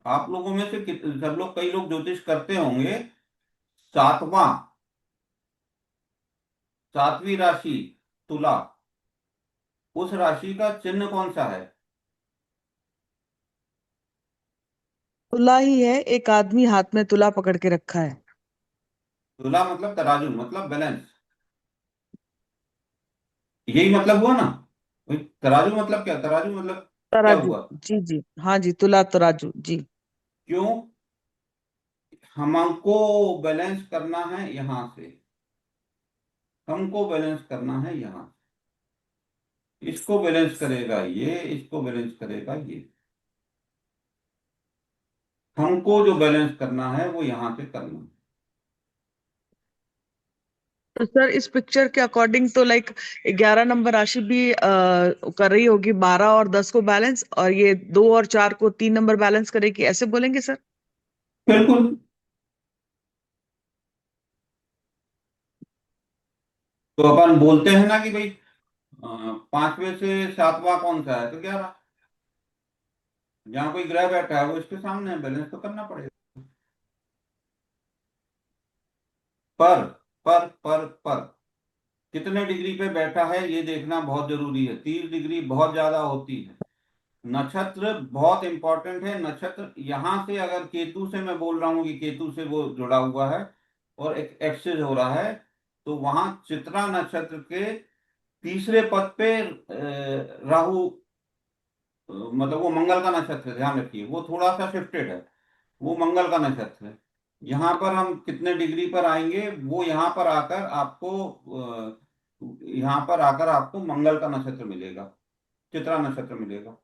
आप लोगों में से सब लोग, कई लोग ज्योतिष करते होंगे। सातवां, सातवीं राशि तुला, उस राशि का चिन्ह कौन सा है? तुला ही है, एक आदमी हाथ में तुला पकड़ के रखा है। तुला मतलब तराजू, मतलब बैलेंस, यही मतलब हुआ ना। भाई, तराजू मतलब क्या, तराजू मतलब क्या तराजू, हुआ? जी जी, हाँ जी, तुला तराजू जी। क्यों? हमको बैलेंस करना है यहां से, हमको बैलेंस करना है यहां से। इसको बैलेंस करेगा ये, इसको बैलेंस करेगा ये। हमको जो बैलेंस करना है वो यहां से करना है। तो सर इस पिक्चर के अकॉर्डिंग तो लाइक 11 नंबर राशि भी कर रही होगी 12 और 10 को बैलेंस, और ये 2 और 4 को 3 नंबर बैलेंस करेगी, ऐसे बोलेंगे सर? बिल्कुल। तो अपन बोलते हैं ना कि भाई, पांचवें से सातवां कौन सा है, तो 11। जहां कोई ग्रह बैठा है वो इसके सामने है, बैलेंस तो करना पड़ेगा। पर पर कितने डिग्री पे बैठा है ये देखना बहुत जरूरी है। 30 डिग्री बहुत ज्यादा होती है। नक्षत्र बहुत इंपॉर्टेंट है। नक्षत्र यहां से, अगर केतु से मैं बोल रहा हूँ कि केतु से वो जुड़ा हुआ है और एक एक्सेस हो रहा है, तो वहां चित्रा नक्षत्र के तीसरे पद पे राहु, मतलब वो मंगल का नक्षत्र है, ध्यान रखिए, वो थोड़ा सा शिफ्टेड है, वो मंगल का नक्षत्र है। यहाँ पर हम कितने डिग्री पर आएंगे, वो यहाँ पर आकर आपको यहाँ पर आकर आपको मंगल का नक्षत्र मिलेगा, चित्रा नक्षत्र मिलेगा।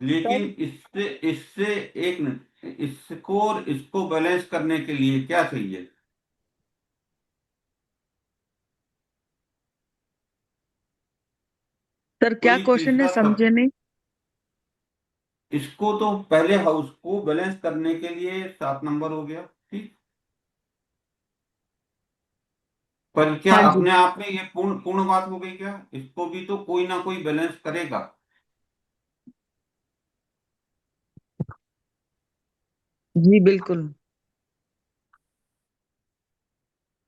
लेकिन सर इससे इससे एक मिनट, इसको और इसको बैलेंस करने के लिए क्या चाहिए? सर क्या कोई क्वेश्चन है, तीसरा सब। समझे नहीं। इसको तो पहले हाउस को बैलेंस करने के लिए 7 नंबर हो गया, ठीक। पर क्या हाँ जी, अपने आप में ये पूर्ण पूर्ण बात हो गई क्या? इसको भी तो कोई ना कोई बैलेंस करेगा। जी बिल्कुल।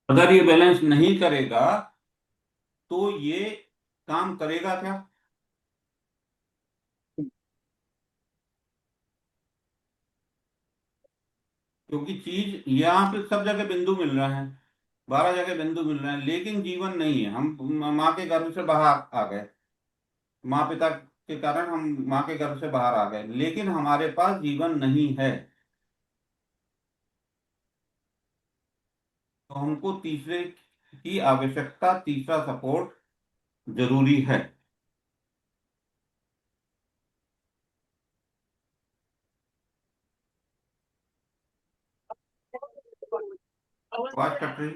अगर ये बैलेंस नहीं करेगा तो ये काम करेगा क्या? क्योंकि चीज यहाँ पे सब जगह बिंदु मिल रहा है, 12 जगह बिंदु मिल रहे हैं, लेकिन जीवन नहीं है। हम माँ के गर्भ से बाहर आ गए, माँ पिता के कारण हम माँ के गर्भ से बाहर आ गए, लेकिन हमारे पास जीवन नहीं है। तो हमको तीसरे की आवश्यकता, तीसरा सपोर्ट जरूरी है। आवाज कट रही,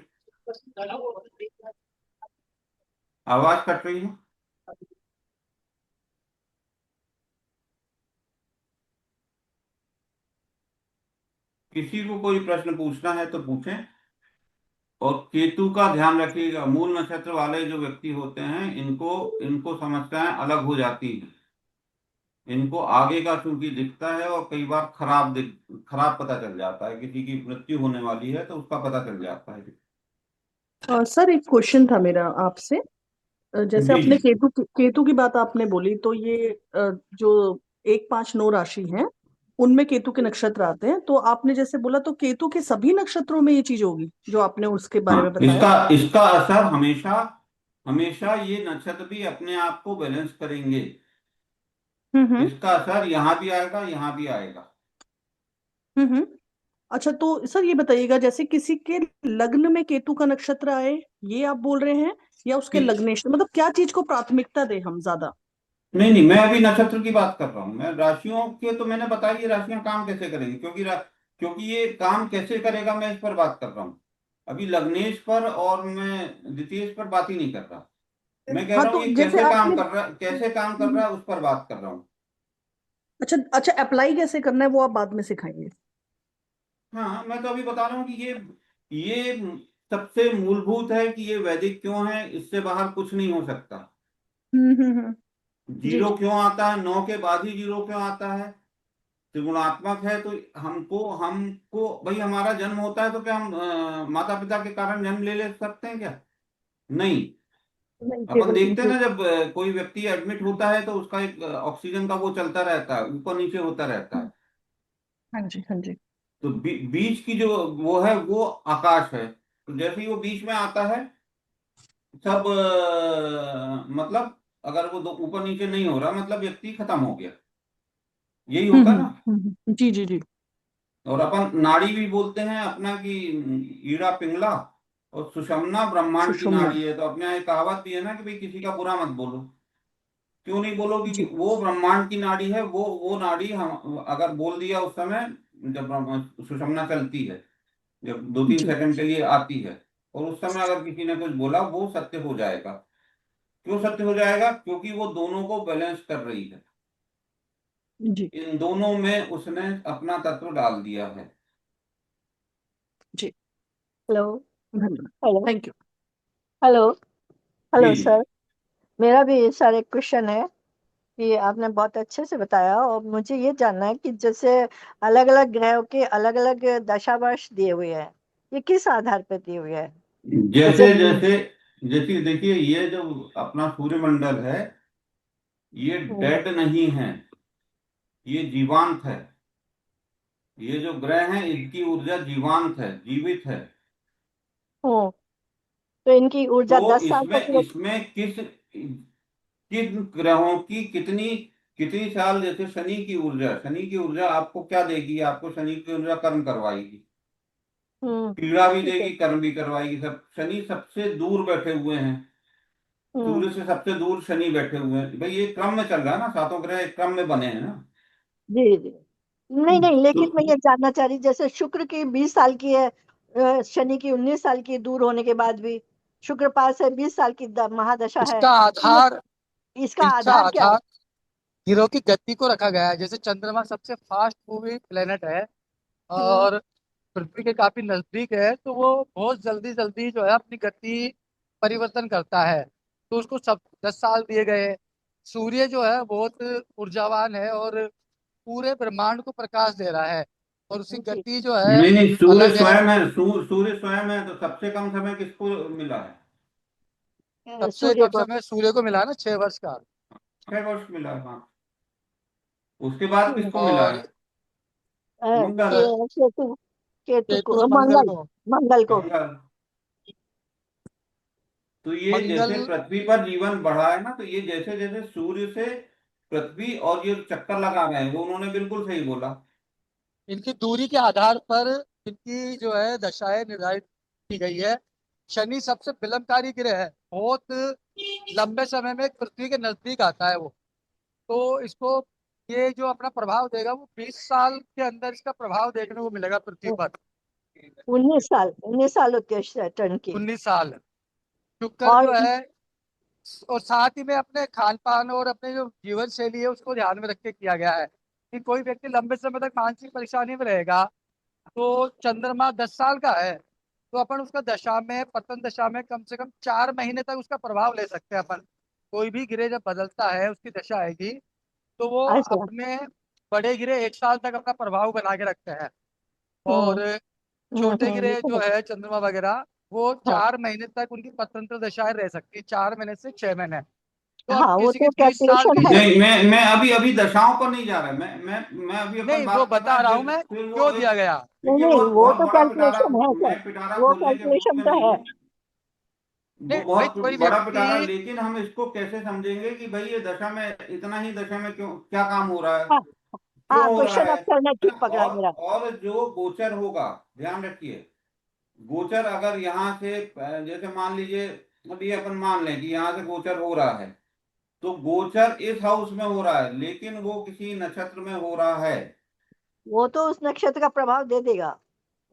आवाज कट रही है। किसी को कोई प्रश्न पूछना है तो पूछें। और केतु का ध्यान रखिएगा, मूल नक्षत्र वाले जो व्यक्ति होते हैं, इनको इनको समस्याएं अलग हो जाती हैं। इनको आगे का चूंकि दिखता है और कई बार खराब पता चल जाता है, किसी की मृत्यु होने वाली है तो उसका पता चल जाता है। सर एक क्वेश्चन था मेरा आपसे। जैसे जी जी। आपने केतु की बात आपने बोली, तो ये जो 1, 5, 9 राशि है उनमें केतु के नक्षत्र आते हैं, तो आपने जैसे बोला तो केतु के सभी नक्षत्रों में ये चीज होगी जो आपने उसके बारे में हाँ, बताया। इसका इसका असर हमेशा, हमेशा ये नक्षत्र भी अपने आप को बैलेंस करेंगे। हम्म। इसका असर यहाँ भी आएगा, यहाँ भी आएगा। हम्म। अच्छा, तो सर ये बताइएगा, जैसे किसी के लग्न में केतु का नक्षत्र आए, ये आप बोल रहे हैं, या उसके कि लग्नेश, मतलब क्या चीज को प्राथमिकता दे हम ज्यादा? नहीं नहीं, मैं अभी नक्षत्र की बात कर रहा हूँ। मैं राशियों के तो मैंने बताया ये राशियां काम कैसे करेंगी, क्योंकि ये काम कैसे करेगा मैं इस पर बात कर रहा हूँ। अभी लग्नेश पर और मैं द्वितीयेश पर बात ही नहीं कर रहा। मैं कह हाँ, रहा हूँ तो ये जैसे आपने कैसे काम कर रहा है उस पर बात कर रहा हूँ। अच्छा अच्छा, अप्लाई कैसे करना है वो आप बाद में सिखाएंगे। हाँ, मैं तो अभी बता रहा हूँ कि ये सबसे मूलभूत है कि ये वैदिक क्यों है, इससे बाहर कुछ नहीं हो सकता। हम्म। जी जीरो जी। क्यों आता है, 9 के बाद ही जीरो क्यों आता है, त्रिगुणात्मक है तो हमको हमको भाई हमारा जन्म होता है तो क्या हम माता पिता के कारण जन्म ले सकते हैं क्या? नहीं। नहीं, अपन केवल देखते हैं इनके। ना, जब कोई व्यक्ति एडमिट होता है तो उसका एक ऑक्सीजन का वो चलता रहता है, ऊपर नीचे होता रहता है। हाँ जी, हाँ जी। तो बीच की जो वो है वो आकाश है। तो जैसे ही वो बीच में आता है, सब मतलब अगर वो ऊपर नीचे नहीं हो रहा मतलब व्यक्ति खत्म हो गया, यही होता ना। जी जी जी। और अपन नाड़ी भी बोलते हैं अपना कि ईड़ा पिंगला और सुषुम्ना ब्रह्मांड की सुषुम्ना। नाड़ी है। तो अपने यहाँ एक कहावत भी है ना कि भाई किसी का बुरा मत बोलो। क्यों नहीं बोलोगी कि जी वो ब्रह्मांड की नाड़ी है, वो नाड़ी हम अगर बोल दिया उस समय जब सुषुम्ना चलती है, जब 2-3 सेकंड के लिए आती है, और उस समय अगर किसी ने कुछ बोला वो सत्य हो जाएगा। क्यों सत्य हो जाएगा? क्योंकि वो दोनों को बैलेंस कर रही है। जी इन दोनों में उसने अपना तत्व डाल दिया है। जी। हेलो। धन्यवाद। हेलो। Thank you. हेलो। जी हेलो जी सर। मेरा भी सर एक क्वेश्चन है कि आपने बहुत अच्छे से बताया और मुझे ये जानना है कि जैसे अलग अलग ग्रहों के अलग अलग दशा वर्ष दिए हुए हैं, ये किस आधार पर दिए हुए हैं? जैसे जैसे जैसे जैसे देखिए, ये जो अपना सूर्यमंडल है ये हम्म, डेड नहीं है, ये जीवांत है। ये जो ग्रह हैं इनकी ऊर्जा जीवांत है, जीवित है। हम्म, तो इनकी ऊर्जा तो 10 साल तक इसमें इसमें किन ग्रहों की कितनी कितनी साल, जैसे शनि की ऊर्जा आपको क्या देगी? आपको शनि की ऊर्जा कर्म करवाएगी, पीड़ा भी ठीक है। देगी, कर्म भी करवाएगी। सब शनि सबसे दूर बैठे हुए हैं, हम्म। सूर्य से सबसे दूर शनि बैठे हुए हैं। भाई ये क्रम में चल रहा है ना, सातों ग्रह एक क्रम में बने हैं ना। जी जी। नहीं नहीं, तो लेकिन मैं ये जानना चाह रही, जैसे शुक्र की 20 साल की है, शनि की 19 साल की, दूर होने के बाद भी शुक्र पास है, 20 साल की महादशा है, इसका तो ये आधार इसका इसका आधार क्या है? आधार हीरो की गति को रखा गया है। जैसे चंद्रमा सबसे फास्ट मूविंग प्लेनेट है हम्म। और पृथ्वी के काफी नजदीक है, तो वो बहुत जल्दी जल्दी जो है अपनी गति परिवर्तन करता है। तो उसको सब 10 साल दिए गए हैं। सूर्य जो है बहुत ऊर्जावान है और पूरे ब्रह्मांड को प्रकाश दे रहा है और उसकी जी। गति जो है नहीं नहीं, सूर्य अलग है। स्वयं है, सूर्य स्वयं है, तो सबसे कम समय किसको मिला है? सबसे सूर्य कम को। समय सूर्य को मिला है ना, 6 वर्ष का। 6 वर्ष मिला है, हाँ। उसके बाद हम्म, किसको मिला है? और मंगल। ये केतु। केतु केतु को, और मंगल मंगल। को। मंगल को। मंगल। तो ये मंगल जैसे पृथ्वी पर जीवन बढ़ा है ना, तो ये जैसे जैसे सूर्य से पृथ्वी और ये चक्कर लगा रहे हैं, वो उन्होंने बिल्कुल सही बोला। इनकी दूरी के आधार पर इनकी जो है दशाएं निर्धारित की गई है। शनि सबसे विलंबकारी ग्रह है, बहुत लंबे समय में पृथ्वी के नजदीक आता है वो। तो इसको ये जो अपना प्रभाव देगा वो 20 साल के अंदर इसका प्रभाव देखने को मिलेगा पृथ्वी पर। 19 साल होती है सैटर्न की। 19 साल। शुक्र और जो है, और साथ ही में अपने खान पान और अपने जो जीवन शैली है उसको ध्यान में रख के किया गया है कि कोई व्यक्ति लंबे समय तक मानसिक परेशानी में रहेगा। तो चंद्रमा 10 साल का है, तो अपन उसका दशा में, पतन दशा में कम से कम 4 महीने तक उसका प्रभाव ले सकते हैं अपन। कोई भी गिरह जब बदलता है उसकी दशा आएगी तो वो अच्छा। अपने बड़े गिरह 1 साल तक अपना प्रभाव बना के रखते हैं। हम्म और छोटे ये गिरह तो जो है चंद्रमा वगैरह वो हाँ। 4 महीने तक उनकी स्वतंत्र दशाएं रह सकती है, 4 महीने से 6 महीने। तो अब हाँ, वो किसी की तो 20 साल कैलकुलेशन की है। नहीं, मैं अभी अभी दशाओं पर नहीं जा रहा। मैं अभी अपन नहीं, वो बात कर रहे बता हैं, रहा हूँ फिर मैं फिर वो क्यों एक, दिया गया। नहीं देखिए नहीं, बहुत वो बहुत तो बड़ा पिटारा, कैलकुलेशन है सर। मैं पिटारा वो खोलने के मूड कैलकुलेशन में तो नहीं है। हूँ। वो नहीं भाई, बहुत कोई बड़ा पिटारा, व्यक्ति, लेकिन हम इसको कैसे समझेंगे कि भाई ये दशा में, इतना ही दशा में क्यों क्या काम हो रहा है, हाँ क्यों हाँ, हो रहा क्वेश्चन है अब सर ने है ना? ठीक पकड़ा मेरा। और जो गोचर होगा, ध्यान रखिए, गोचर अगर यहाँ से जैसे मान लीजिए, अभी अपन मान लें कि यहाँ से गोचर हो रहा है, तो गोचर इस हाउस में हो रहा है, लेकिन वो किसी नक्षत्र में हो रहा है। वो तो उस नक्षत्र का प्रभाव दे देगा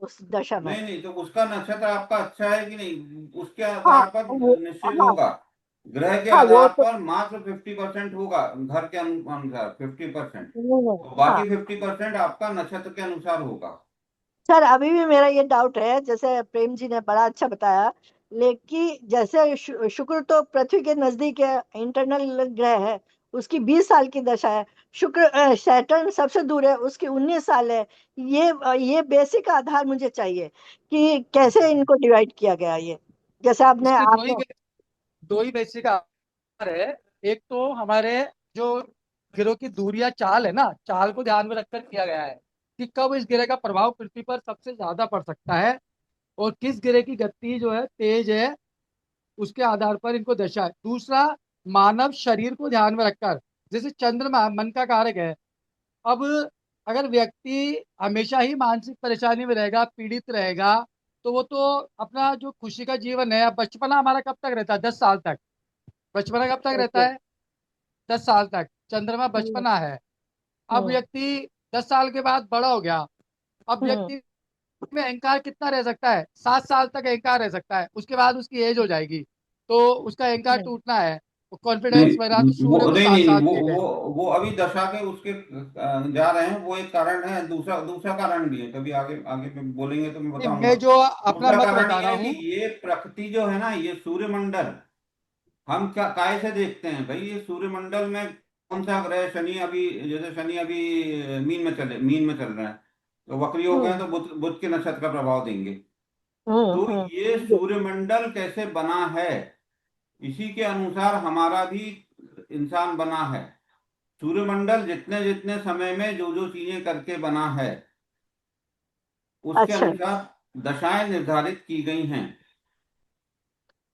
उस दशा में। नहीं नहीं, तो उसका नक्षत्र आपका अच्छा है कि नहीं, उसके हाँ आधार पर वो, निश्चित हाँ होगा। ग्रह के हाँ वो आधार तो पर मात्र 50% होगा, घर के अनुसार 50%, नहीं नहीं, तो हाँ बाकी 50% आपका नक्षत्र के अनुसार होगा। सर अभी भी मेरा ये डाउट है, जैसे प्रेम जी ने बड़ा अच्छा बताया, लेकिन जैसे शुक्र तो पृथ्वी के नजदीक है, इंटरनल ग्रह है, उसकी 20 साल की दशा है। शुक्र सैटर्न सबसे दूर है, उसकी 19 साल है। ये बेसिक आधार मुझे चाहिए कि कैसे इनको डिवाइड किया गया ये, जैसे आपने इसके आप। दो ही बेसिक आधार है। एक तो हमारे जो ग्रहों की दूरियां चाल है ना, चाल को ध्यान में रखकर किया गया है कि कब इस ग्रह का प्रभाव पृथ्वी पर सबसे ज्यादा पड़ सकता है और किस ग्रह की गति जो है तेज है, उसके आधार पर इनको दशा है। दूसरा, मानव शरीर को ध्यान में रखकर, जैसे चंद्रमा मन का कारक है। अब अगर व्यक्ति हमेशा ही मानसिक परेशानी में रहेगा, पीड़ित रहेगा, तो वो तो अपना जो खुशी का जीवन है, अब बचपना हमारा कब तक रहता है? 10 साल तक। बचपना कब तक रहता ओके। है? 10 साल तक चंद्रमा हम्म बचपना है। अब हम्म व्यक्ति 10 साल के बाद बड़ा हो गया। अब हम्म व्यक्ति में अहंकार कितना रह सकता है? 7 साल तक अहंकार रह सकता है, उसके बाद उसकी एज हो जाएगी, तो उसका अहंकार हम्म टूटना है, कॉन्फिडेंस बना। तो नहीं, सूर्य वो को नहीं सात नहीं, साल दिए गए। वो अभी दशा के उसके जा रहे हैं, वो एक कारण है। दूसरा दूसरा कारण भी है, कभी आगे आगे पे बोलेंगे तो मैं नहीं, बताऊंगा। मैं जो अपना दूसरा मत कारण बता ये रहा है कि हूँ। ये प्रकृति जो है ना, ये सूर्यमंडल, हम क्या काय से देखते हैं भाई? ये सूर्यमंडल में कौन सा ग्रह, शनि अभी, जैसे शनि अभी मीन में चल रहा है, तो वक्री हो गए हैं, हम्म तो बुध बुध के नक्षत्र का प्रभाव देंगे। हम्म तो हम्म ये सूर्यमंडल कैसे बना है, इसी के अनुसार हमारा भी इंसान बना है। सूर्यमंडल जितने जितने समय में जो जो चीजें करके बना है, उसके अच्छा, अनुसार दशाएं निर्धारित की गई हैं।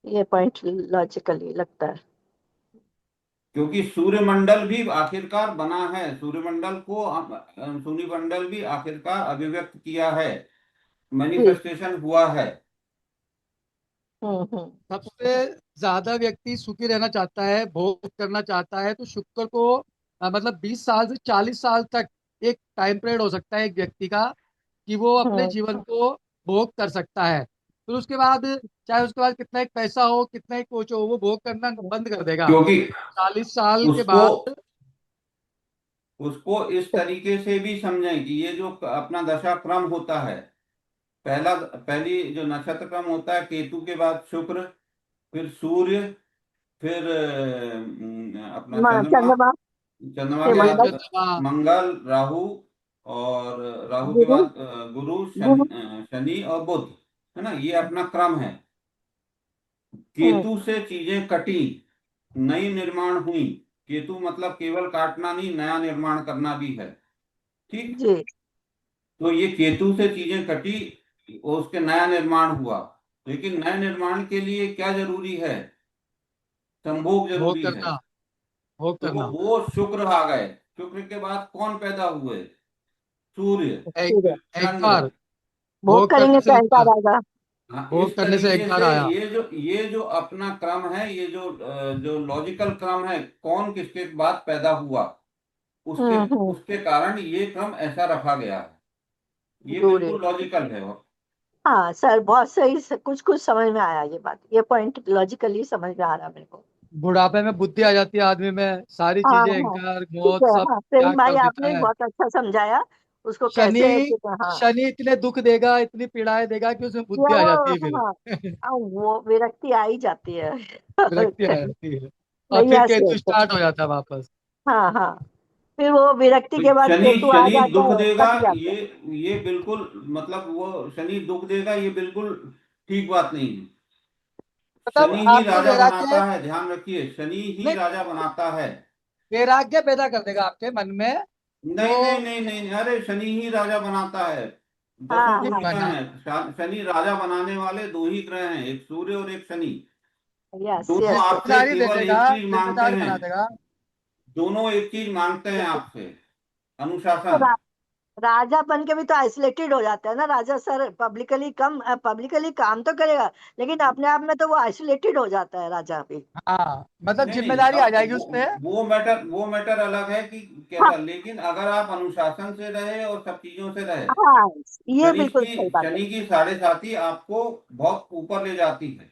ये पॉइंट लॉजिकली लगता है। क्योंकि सूर्यमंडल भी आखिरकार बना है, सूर्यमंडल को सूर्यमंडल भी आखिरकार अभिव्यक्त किया है, जी। मैनिफेस्टेशन हुआ है। हम्म। सबसे ज्यादा व्यक्ति सुखी रहना चाहता है, भोग करना चाहता है, तो शुक्र को मतलब 20 साल से 40 साल तक एक टाइम पीरियड हो सकता है एक व्यक्ति का, कि वो अपने हम्म जीवन को भोग कर सकता है। फिर उसके बाद, चाहे उसके बाद कितना ही पैसा हो, कितना ही कोच हो, वो भोग करना बंद कर देगा क्योंकि 40 साल के उसको बाद। उसको इस तरीके से भी समझें कि ये जो अपना दशा क्रम होता है, पहली जो नक्षत्र क्रम होता है, केतु के बाद शुक्र, फिर सूर्य, फिर अपना चंद्रमा, चंद्रमा चंद्रमा से के फिर बाद मंगल, चंद्रमा। मंगल, राहु, और राहु के गुरु। बाद गुरु, गुरु। शनि और बुध, है ना, ये अपना क्रम है। हम्म केतु से चीजें कटी, नई निर्माण हुई। केतु मतलब केवल काटना नहीं, नया निर्माण करना भी है। ठीक। जी। तो ये केतु से चीजें कटी और उसके नया निर्माण हुआ। लेकिन नए निर्माण के लिए क्या जरूरी है? संभोग भोग जरूरी है। करना, भोग तो करना। वो शुक्र आ गए। शुक्र के बाद कौन पैदा हुए? सूर्य, ठीक है। चंद्र। अहंकार। भोग भोग करेंगे करने तो से अहंकार अहंकार। आएगा। हाँ, भोग इस करने से तरीके अहंकार से आया। ये जो अपना क्रम है, ये जो लॉजिकल क्रम है, कौन किसके बाद पैदा हुआ, उसके हम्म। उसके कारण ये क्रम ऐसा रखा गया है। ये गुरु। बिल्कुल लॉजिकल है। और हाँ सर, बहुत सही से कुछ कुछ समझ में आया, ये बात, ये पॉइंट लॉजिकली समझ में आ रहा मेरे को। बुढ़ापे में बुद्धि आ जाती है आदमी में, सारी हाँ चीजें हाँ अहंकार ठीक मौत है। सब हाँ प्रेम त्याग भाई कर आपने देता भी है। बहुत अच्छा समझाया उसको शनि, कैसे हाँ। शनि इतने दुख देगा, इतनी पीड़ाएं देगा कि उसमें बुद्धि ये आ जाती है वो हाँ, फिर। वो विरक्ति आ ही जाती है। विरक्ति आ जाती है, और नहीं फिर ऐसे केतु होता। स्टार्ट हो जाता है वापस। हाँ हाँ, फिर वो विरक्ति के बाद शनि केतु आ शनि जाता दुख है, देगा, थक जाता है। ये बिल्कुल, मतलब वो शनि दुख देगा, ये बिल्कुल ठीक बात नहीं है। मतलब शनि ही आपको राजा वैराग्य, बनाता है, ध्यान रखिए, शनि ही नहीं, राजा बनाता है। वैराग्य पैदा कर देगा आपके मन में। नहीं नहीं तो नहीं नहीं नहीं, अरे शनि ही राजा बनाता है। दसों हाँ ये हाँ कुंडलियां बना, हैं, शनि राजा बनाने वाले दो ही ग्रह हैं, एक सूर्य और एक शनि। यस दोनों यस। आपसे जिम्मेदारी दे केवल देगा, एक चीज मांगते जिम्मेदार हैं, बना देगा। दोनों एक चीज मांगते हैं आपसे, तो अनुशासन। राजा बन के भी तो आइसोलेटेड हो जाता है ना राजा सर, पब्लिकली काम तो करेगा, लेकिन अपने आप में तो वो आइसोलेटेड हो जाता है राजा भी। हाँ, मतलब नहीं नहीं, जिम्मेदारी आ अब जाएगी उस पे। वो मैटर अलग है कि हाँ कैसा, लेकिन अगर आप अनुशासन से रहे और सब चीजों से रहे, हाँ, ये बिल्कुल सही बात है। शनि की साढ़े साथी आपको बहुत ऊपर ले जाती है,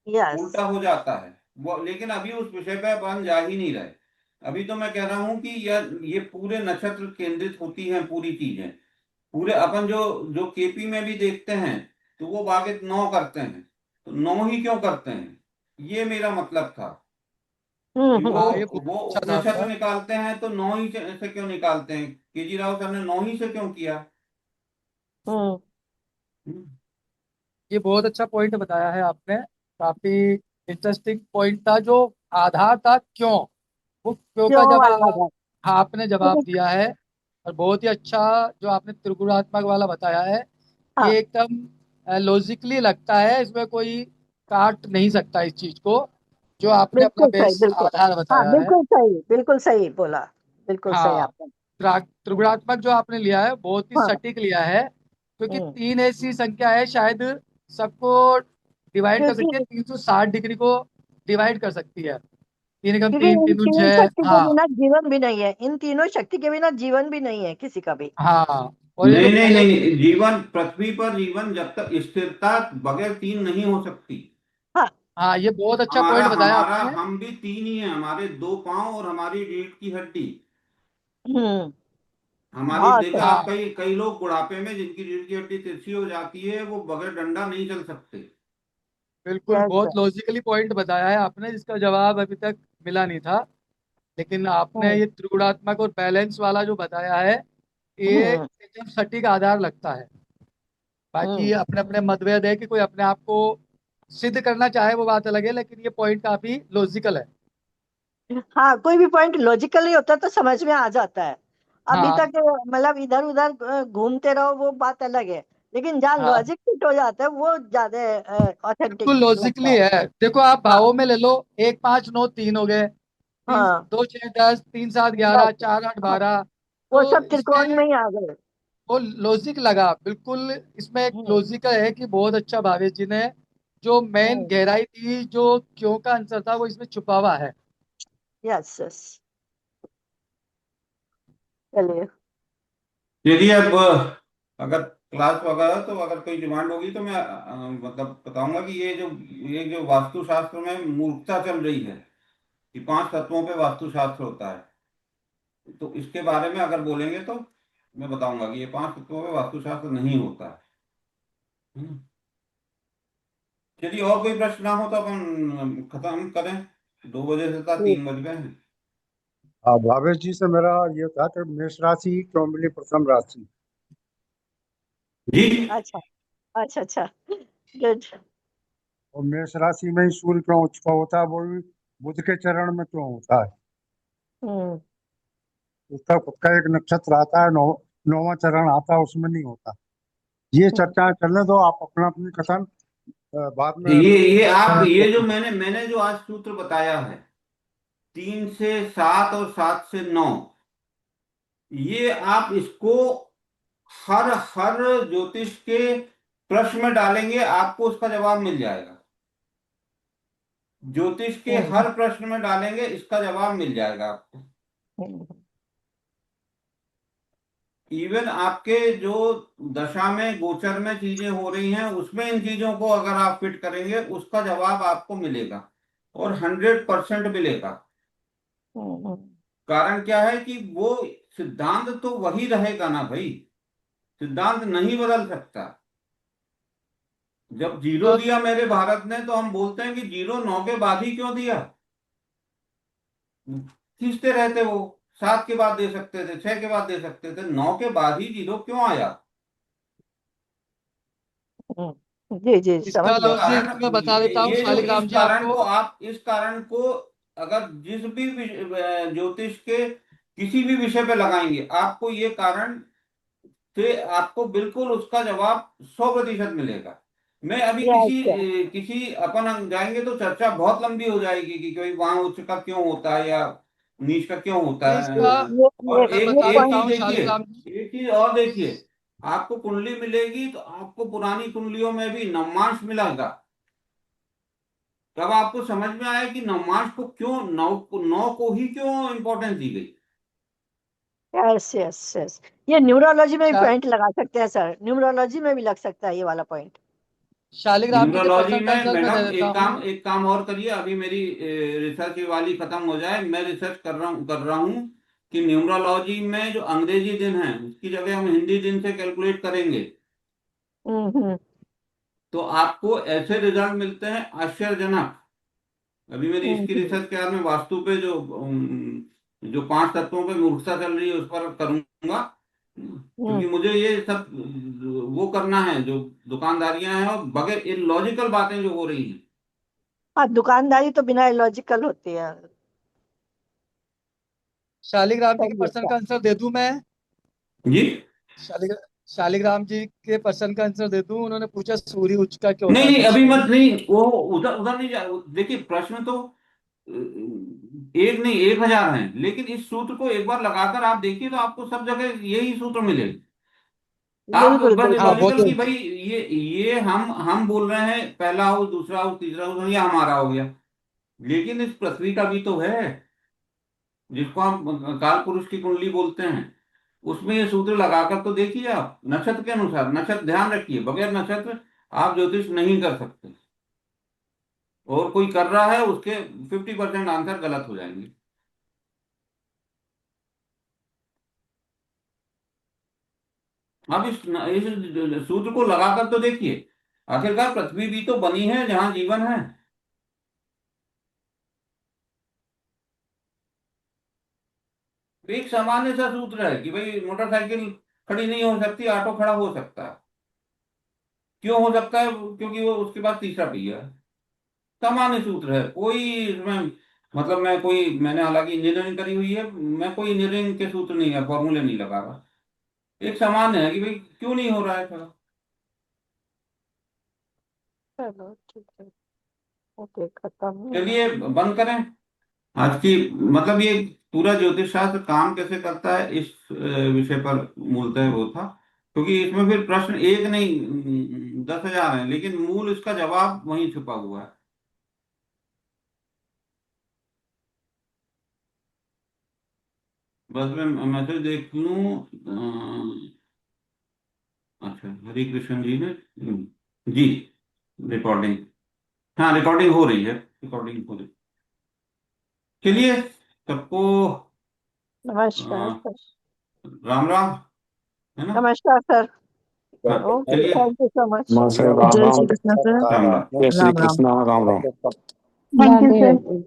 यस। उल्टा हो जाता है वो। लेकिन अभी उस विषय पे अपन जा ही नहीं रहे। अभी तो मैं कह रहा हूं कि ये पूरे नक्षत्र केंद्रित होती हैं पूरी चीजें। पूरे अपन जो जो केपी में भी देखते हैं, तो वो भागित 9 करते हैं, तो 9 ही क्यों करते हैं, ये मेरा मतलब था। कि हम्म। हाँ, ये वो बहुत अच्छा था उपनिषद आपका। निकालते हैं तो 9 ही से क्यों निकालते हैं, केजी राव सर ने 9 ही से क्यों किया। हम्म। हम्म। ये बहुत अच्छा पॉइंट बताया है आपने। काफी इंटरेस्टिंग पॉइंट था। जो आधार था क्यों, वो क्यों का क्यों वाला जवाब था। आपने जवाब दिया है। और बहुत ही अच्छा जो आपने त्रिगुणात्मक वाला बताया है, हाँ, ये एकदम लॉजिकली लगता है, इसमें कोई काट नहीं सकता इस चीज को, जो आपने अपना बिल्कुल सही, बेस बिल्कुल। आधार हाँ, बताया है। बिल्कुल सही बोला। बिल्कुल सही हाँ, आपने। त्रिगुणात्मक जो आपने लिया है बहुत ही हाँ। सटीक लिया है, क्योंकि हम्म। तीन ऐसी संख्या है शायद सबको डिवाइड कर सकती है, क्योंकि 360 डिग्री को डिवाइड कर सकती है। तीन एकम क्योंकि तीन, इन तीन दूनी तीन 6। शक्ति के हाँ बिना जीवन भी नहीं है, इन तीनों शक्ति के बिना जीवन भी नहीं है किसी का भी। हाँ। और ये जो नहीं नहीं बैलेंस। नहीं, जीवन पृथ्वी पर, जीवन जब तक स्थिरता बगैर 3 नहीं हो सकती। हाँ। हाँ, ये बहुत अच्छा हमारा पॉइंट बताया हमारा आपने। हम भी 3 ही हैं, हमारे 2 पांव और हमारी रीढ़ की हड्डी। हम्म। हमारी बहुत देखा सही। आप, हाँ, कई कई लोग बुढ़ापे में जिनकी रीढ़ की हड्डी तिरछी हो जाती है, वो बगैर डंडा नहीं चल सकते। बिल्कुल यस बहुत सर। लॉजिकली पॉइंट बताया है आपने, जिसका जवाब अभी तक मिला नहीं था। लेकिन आपने हम्म। ये त्रिगुणात्मक और बैलेंस वाला जो बताया है, ये हम्म। एकदम सटीक आधार लगता है। बाकी हम्म। अपने अपने मतभेद है कि कोई अपने आप को सिद्ध करना चाहे, वो बात अलग है, लेकिन ये पॉइंट काफी लॉजिकल है। हाँ, कोई भी पॉइंट लॉजिकली होता है तो समझ में आ जाता है। अभी हाँ तक मतलब इधर उधर घूमते रहो वो बात अलग है, लेकिन जहाँ हाँ, लॉजिक फिट हो जाता है वो ज्यादा ऑथेंटिक बिल्कुल लगता लॉजिकली है। है। देखो आप हाँ। भावों में ले लो, 1 5 9 3 हो गए, तीन हाँ। 2 6 10, 3 7 11, बस। 4 8 हाँ, 12। वो तो सब इसमें त्रिकोण में ही आ गए। वो लॉजिक लगा बिल्कुल। इसमें एक हम्म। लॉजिक है कि बहुत अच्छा भावेश जी ने जो मेन हम्म। गहराई थी, जो क्यों का आंसर था, वो इसमें छुपा हुआ है। Yes yes. चलिए। चलिए अब, अगर क्लास वगैरह तो अगर कोई डिमांड होगी तो मैं मतलब बताऊंगा कि ये जो वास्तुशास्त्र में मूर्खता चल रही है कि 5 तत्वों पे वास्तुशास्त्र होता है, तो इसके बारे में अगर बोलेंगे तो मैं बताऊंगा कि ये 5 तत्वों पे वास्तुशास्त्र नहीं होता है। हम्म। चलिए, और कोई प्रश्न ना हो तो अपन खत्म करें, 2 बजे से था, ठीक। 3 बज गए हैं। हाँ, भावेश जी से मेरा ये था कि मेष राशि क्यों मिली प्रथम राशि। जी। अच्छा अच्छा अच्छा। गुड। और मेष राशि में ही सूर्य क्यों उच्च होता है, वो भी बुध के चरण में क्यों होता है। हम्म। उसका खुद का एक नक्षत्र आता है, 9वां चरण आता है, उसमें नहीं होता। ये चर्चाएं चलने दो, आप अपना अपनी कथन बाद में। ये जो मैंने जो आज सूत्र बताया है, 3 से 7 और 7 से 9, ये आप इसको हर हर ज्योतिष के प्रश्न में डालेंगे, आपको उसका जवाब मिल जाएगा। ज्योतिष के हम्म। हर प्रश्न में डालेंगे, इसका जवाब मिल जाएगा आपको। हम्म। इवन आपके जो दशा में गोचर में चीजें हो रही हैं, उसमें इन चीजों को अगर आप फिट करेंगे, उसका जवाब आपको मिलेगा, और 100% मिलेगा। हम्म। कारण क्या है कि वो सिद्धांत तो वही रहेगा ना भाई, सिद्धांत नहीं बदल सकता। जब जीरो तो दिया मेरे भारत ने, तो हम बोलते हैं कि जीरो 9 के बाद ही क्यों दिया, खींचते रहते वो। 7 के बाद दे सकते थे, 6 के बाद दे सकते थे, 9 के बाद ही जीरो क्यों आया। जी जी, समझ इसका गए। लॉजिक मैं बता देता हूँ इस शालिग्राम जी कारण आपको। को आप, इस कारण को अगर जिस भी ज्योतिष के किसी भी विषय पे लगाएंगे, आपको ये कारण से आपको बिल्कुल उसका जवाब 100% मिलेगा। मैं अभी यस। किसी अपन हम जाएंगे तो चर्चा बहुत लंबी हो जाएगी कि कोई वहां उच्च का क्यों होता है, या नीच का क्यों होता ये है। इसका और मैं एक बता एक देता चीज हूँ देखिए, शालिग्राम जी। एक चीज और देखिए, आपको कुंडली मिलेगी तो आपको पुरानी कुंडलियों में भी नवमांश मिलेगा। तब आपको समझ में आया कि नवमांश को क्यों, नौ को ही क्यों इंपॉर्टेंस दी गई। यस यस यस, ये न्यूरोलॉजी में भी शा, पॉइंट लगा सकते हैं सर, न्यूरोलॉजी में भी लग सकता है ये वाला पॉइंट। शालिग्राम जी के न्यूरोलॉजी पर्सन का में आंसर मैं दे मैडम देता हूँ। एक काम और करिए, अभी मेरी रिसर्च वाली खत्म हो जाए, मैं रिसर्च कर रहा हूँ कि न्यूमरोलॉजी में जो अंग्रेजी दिन है उसकी जगह हम हिंदी दिन से कैलकुलेट करेंगे हम्म। तो आपको ऐसे रिजल्ट मिलते हैं आश्चर्यजनक। अभी मेरी इसकी हम्म। रिसर्च के बाद में वास्तु पे जो 5 तत्वों पे मूर्खता चल रही है उस पर करूंगा, हम्म। क्योंकि मुझे ये सब वो करना है जो दुकानदारियां हैं और बगैर इलॉजिकल बातें जो हो रही हैं। हाँ, दुकानदारी तो बिना लॉजिकल होती है। शालिग्राम जी के सही है पर्सन सर। का आंसर दे दूं मैं? जी शालिग्राम जी के पर्सन का आंसर दे दूं? उन्होंने पूछा सूर्य उच्च का क्यों नहीं होता है नहीं, अभी दक्षिण मत, में। नहीं वो उधर उधर नहीं जा। देखिए प्रश्न तो एक नहीं 1000 हैं, लेकिन इस सूत्र को एक बार लगाकर आप देखिए तो आपको सब जगह यही सूत्र मिलेगा। आप बिल्कुल बस बिल्कुल। हाँ वो लॉजिकल तो कि भाई ये हम बोल रहे हैं पहला हाउस, दूसरा हाउस, तीसरा हाउस, ये हमारा हो गया, लेकिन इस पृथ्वी का भी तो है जिसको हम काल पुरुष की कुंडली बोलते हैं। उसमें ये सूत्र लगाकर तो देखिए, आप नक्षत्र के अनुसार, नक्षत्र ध्यान रखिए, बगैर नक्षत्र आप ज्योतिष नहीं कर सकते, और कोई कर रहा है उसके 50% आंसर गलत हो जाएंगे। अब इस सूत्र को लगाकर तो देखिए, आखिरकार पृथ्वी भी तो बनी है जहां जीवन है। तो एक सामान्य सा सूत्र है कि भाई मोटरसाइकिल खड़ी नहीं हो सकती, ऑटो खड़ा हो सकता है। क्यों हो सकता है? क्योंकि वो उसके पास तीसरा पहिया है। सामान्य सूत्र है, कोई इसमें मतलब मैंने हालांकि इंजीनियरिंग करी हुई है, मैं कोई इंजीनियरिंग के सूत्र नहीं है, फॉर्मूले नहीं लगा रहा। एक सामान्य है कि भाई क्यों नहीं हो रहा है खड़ा। चलो ठीक है, ओके, खत्म हुआ। चलिए बंद करें आज की, मतलब ये पूरा ज्योतिष शास्त्र काम कैसे करता है इस विषय पर मूलतः वो था, क्योंकि इसमें फिर प्रश्न एक नहीं 10,000 है, लेकिन मूल इसका जवाब वहीं छुपा हुआ है। बस मैं मैसेज देख लूं। अच्छा, हरी कृष्ण जी ने, जी, रिकॉर्डिंग, हाँ रिकॉर्डिंग हो रही है, रिकॉर्डिंग हो रही। चलिए सबको नमस्कार अ, सर। राम राम, है ना। नमस्कार सर। हाँ ओके, चलिए, थैंक यू सो मच। नमस्ते, राम जय राम। श्री कृष्ण सर। राम राम। जय Shri Ram Ram. Krishna, Ram Ram. Thank you Radhe sir. Radhe.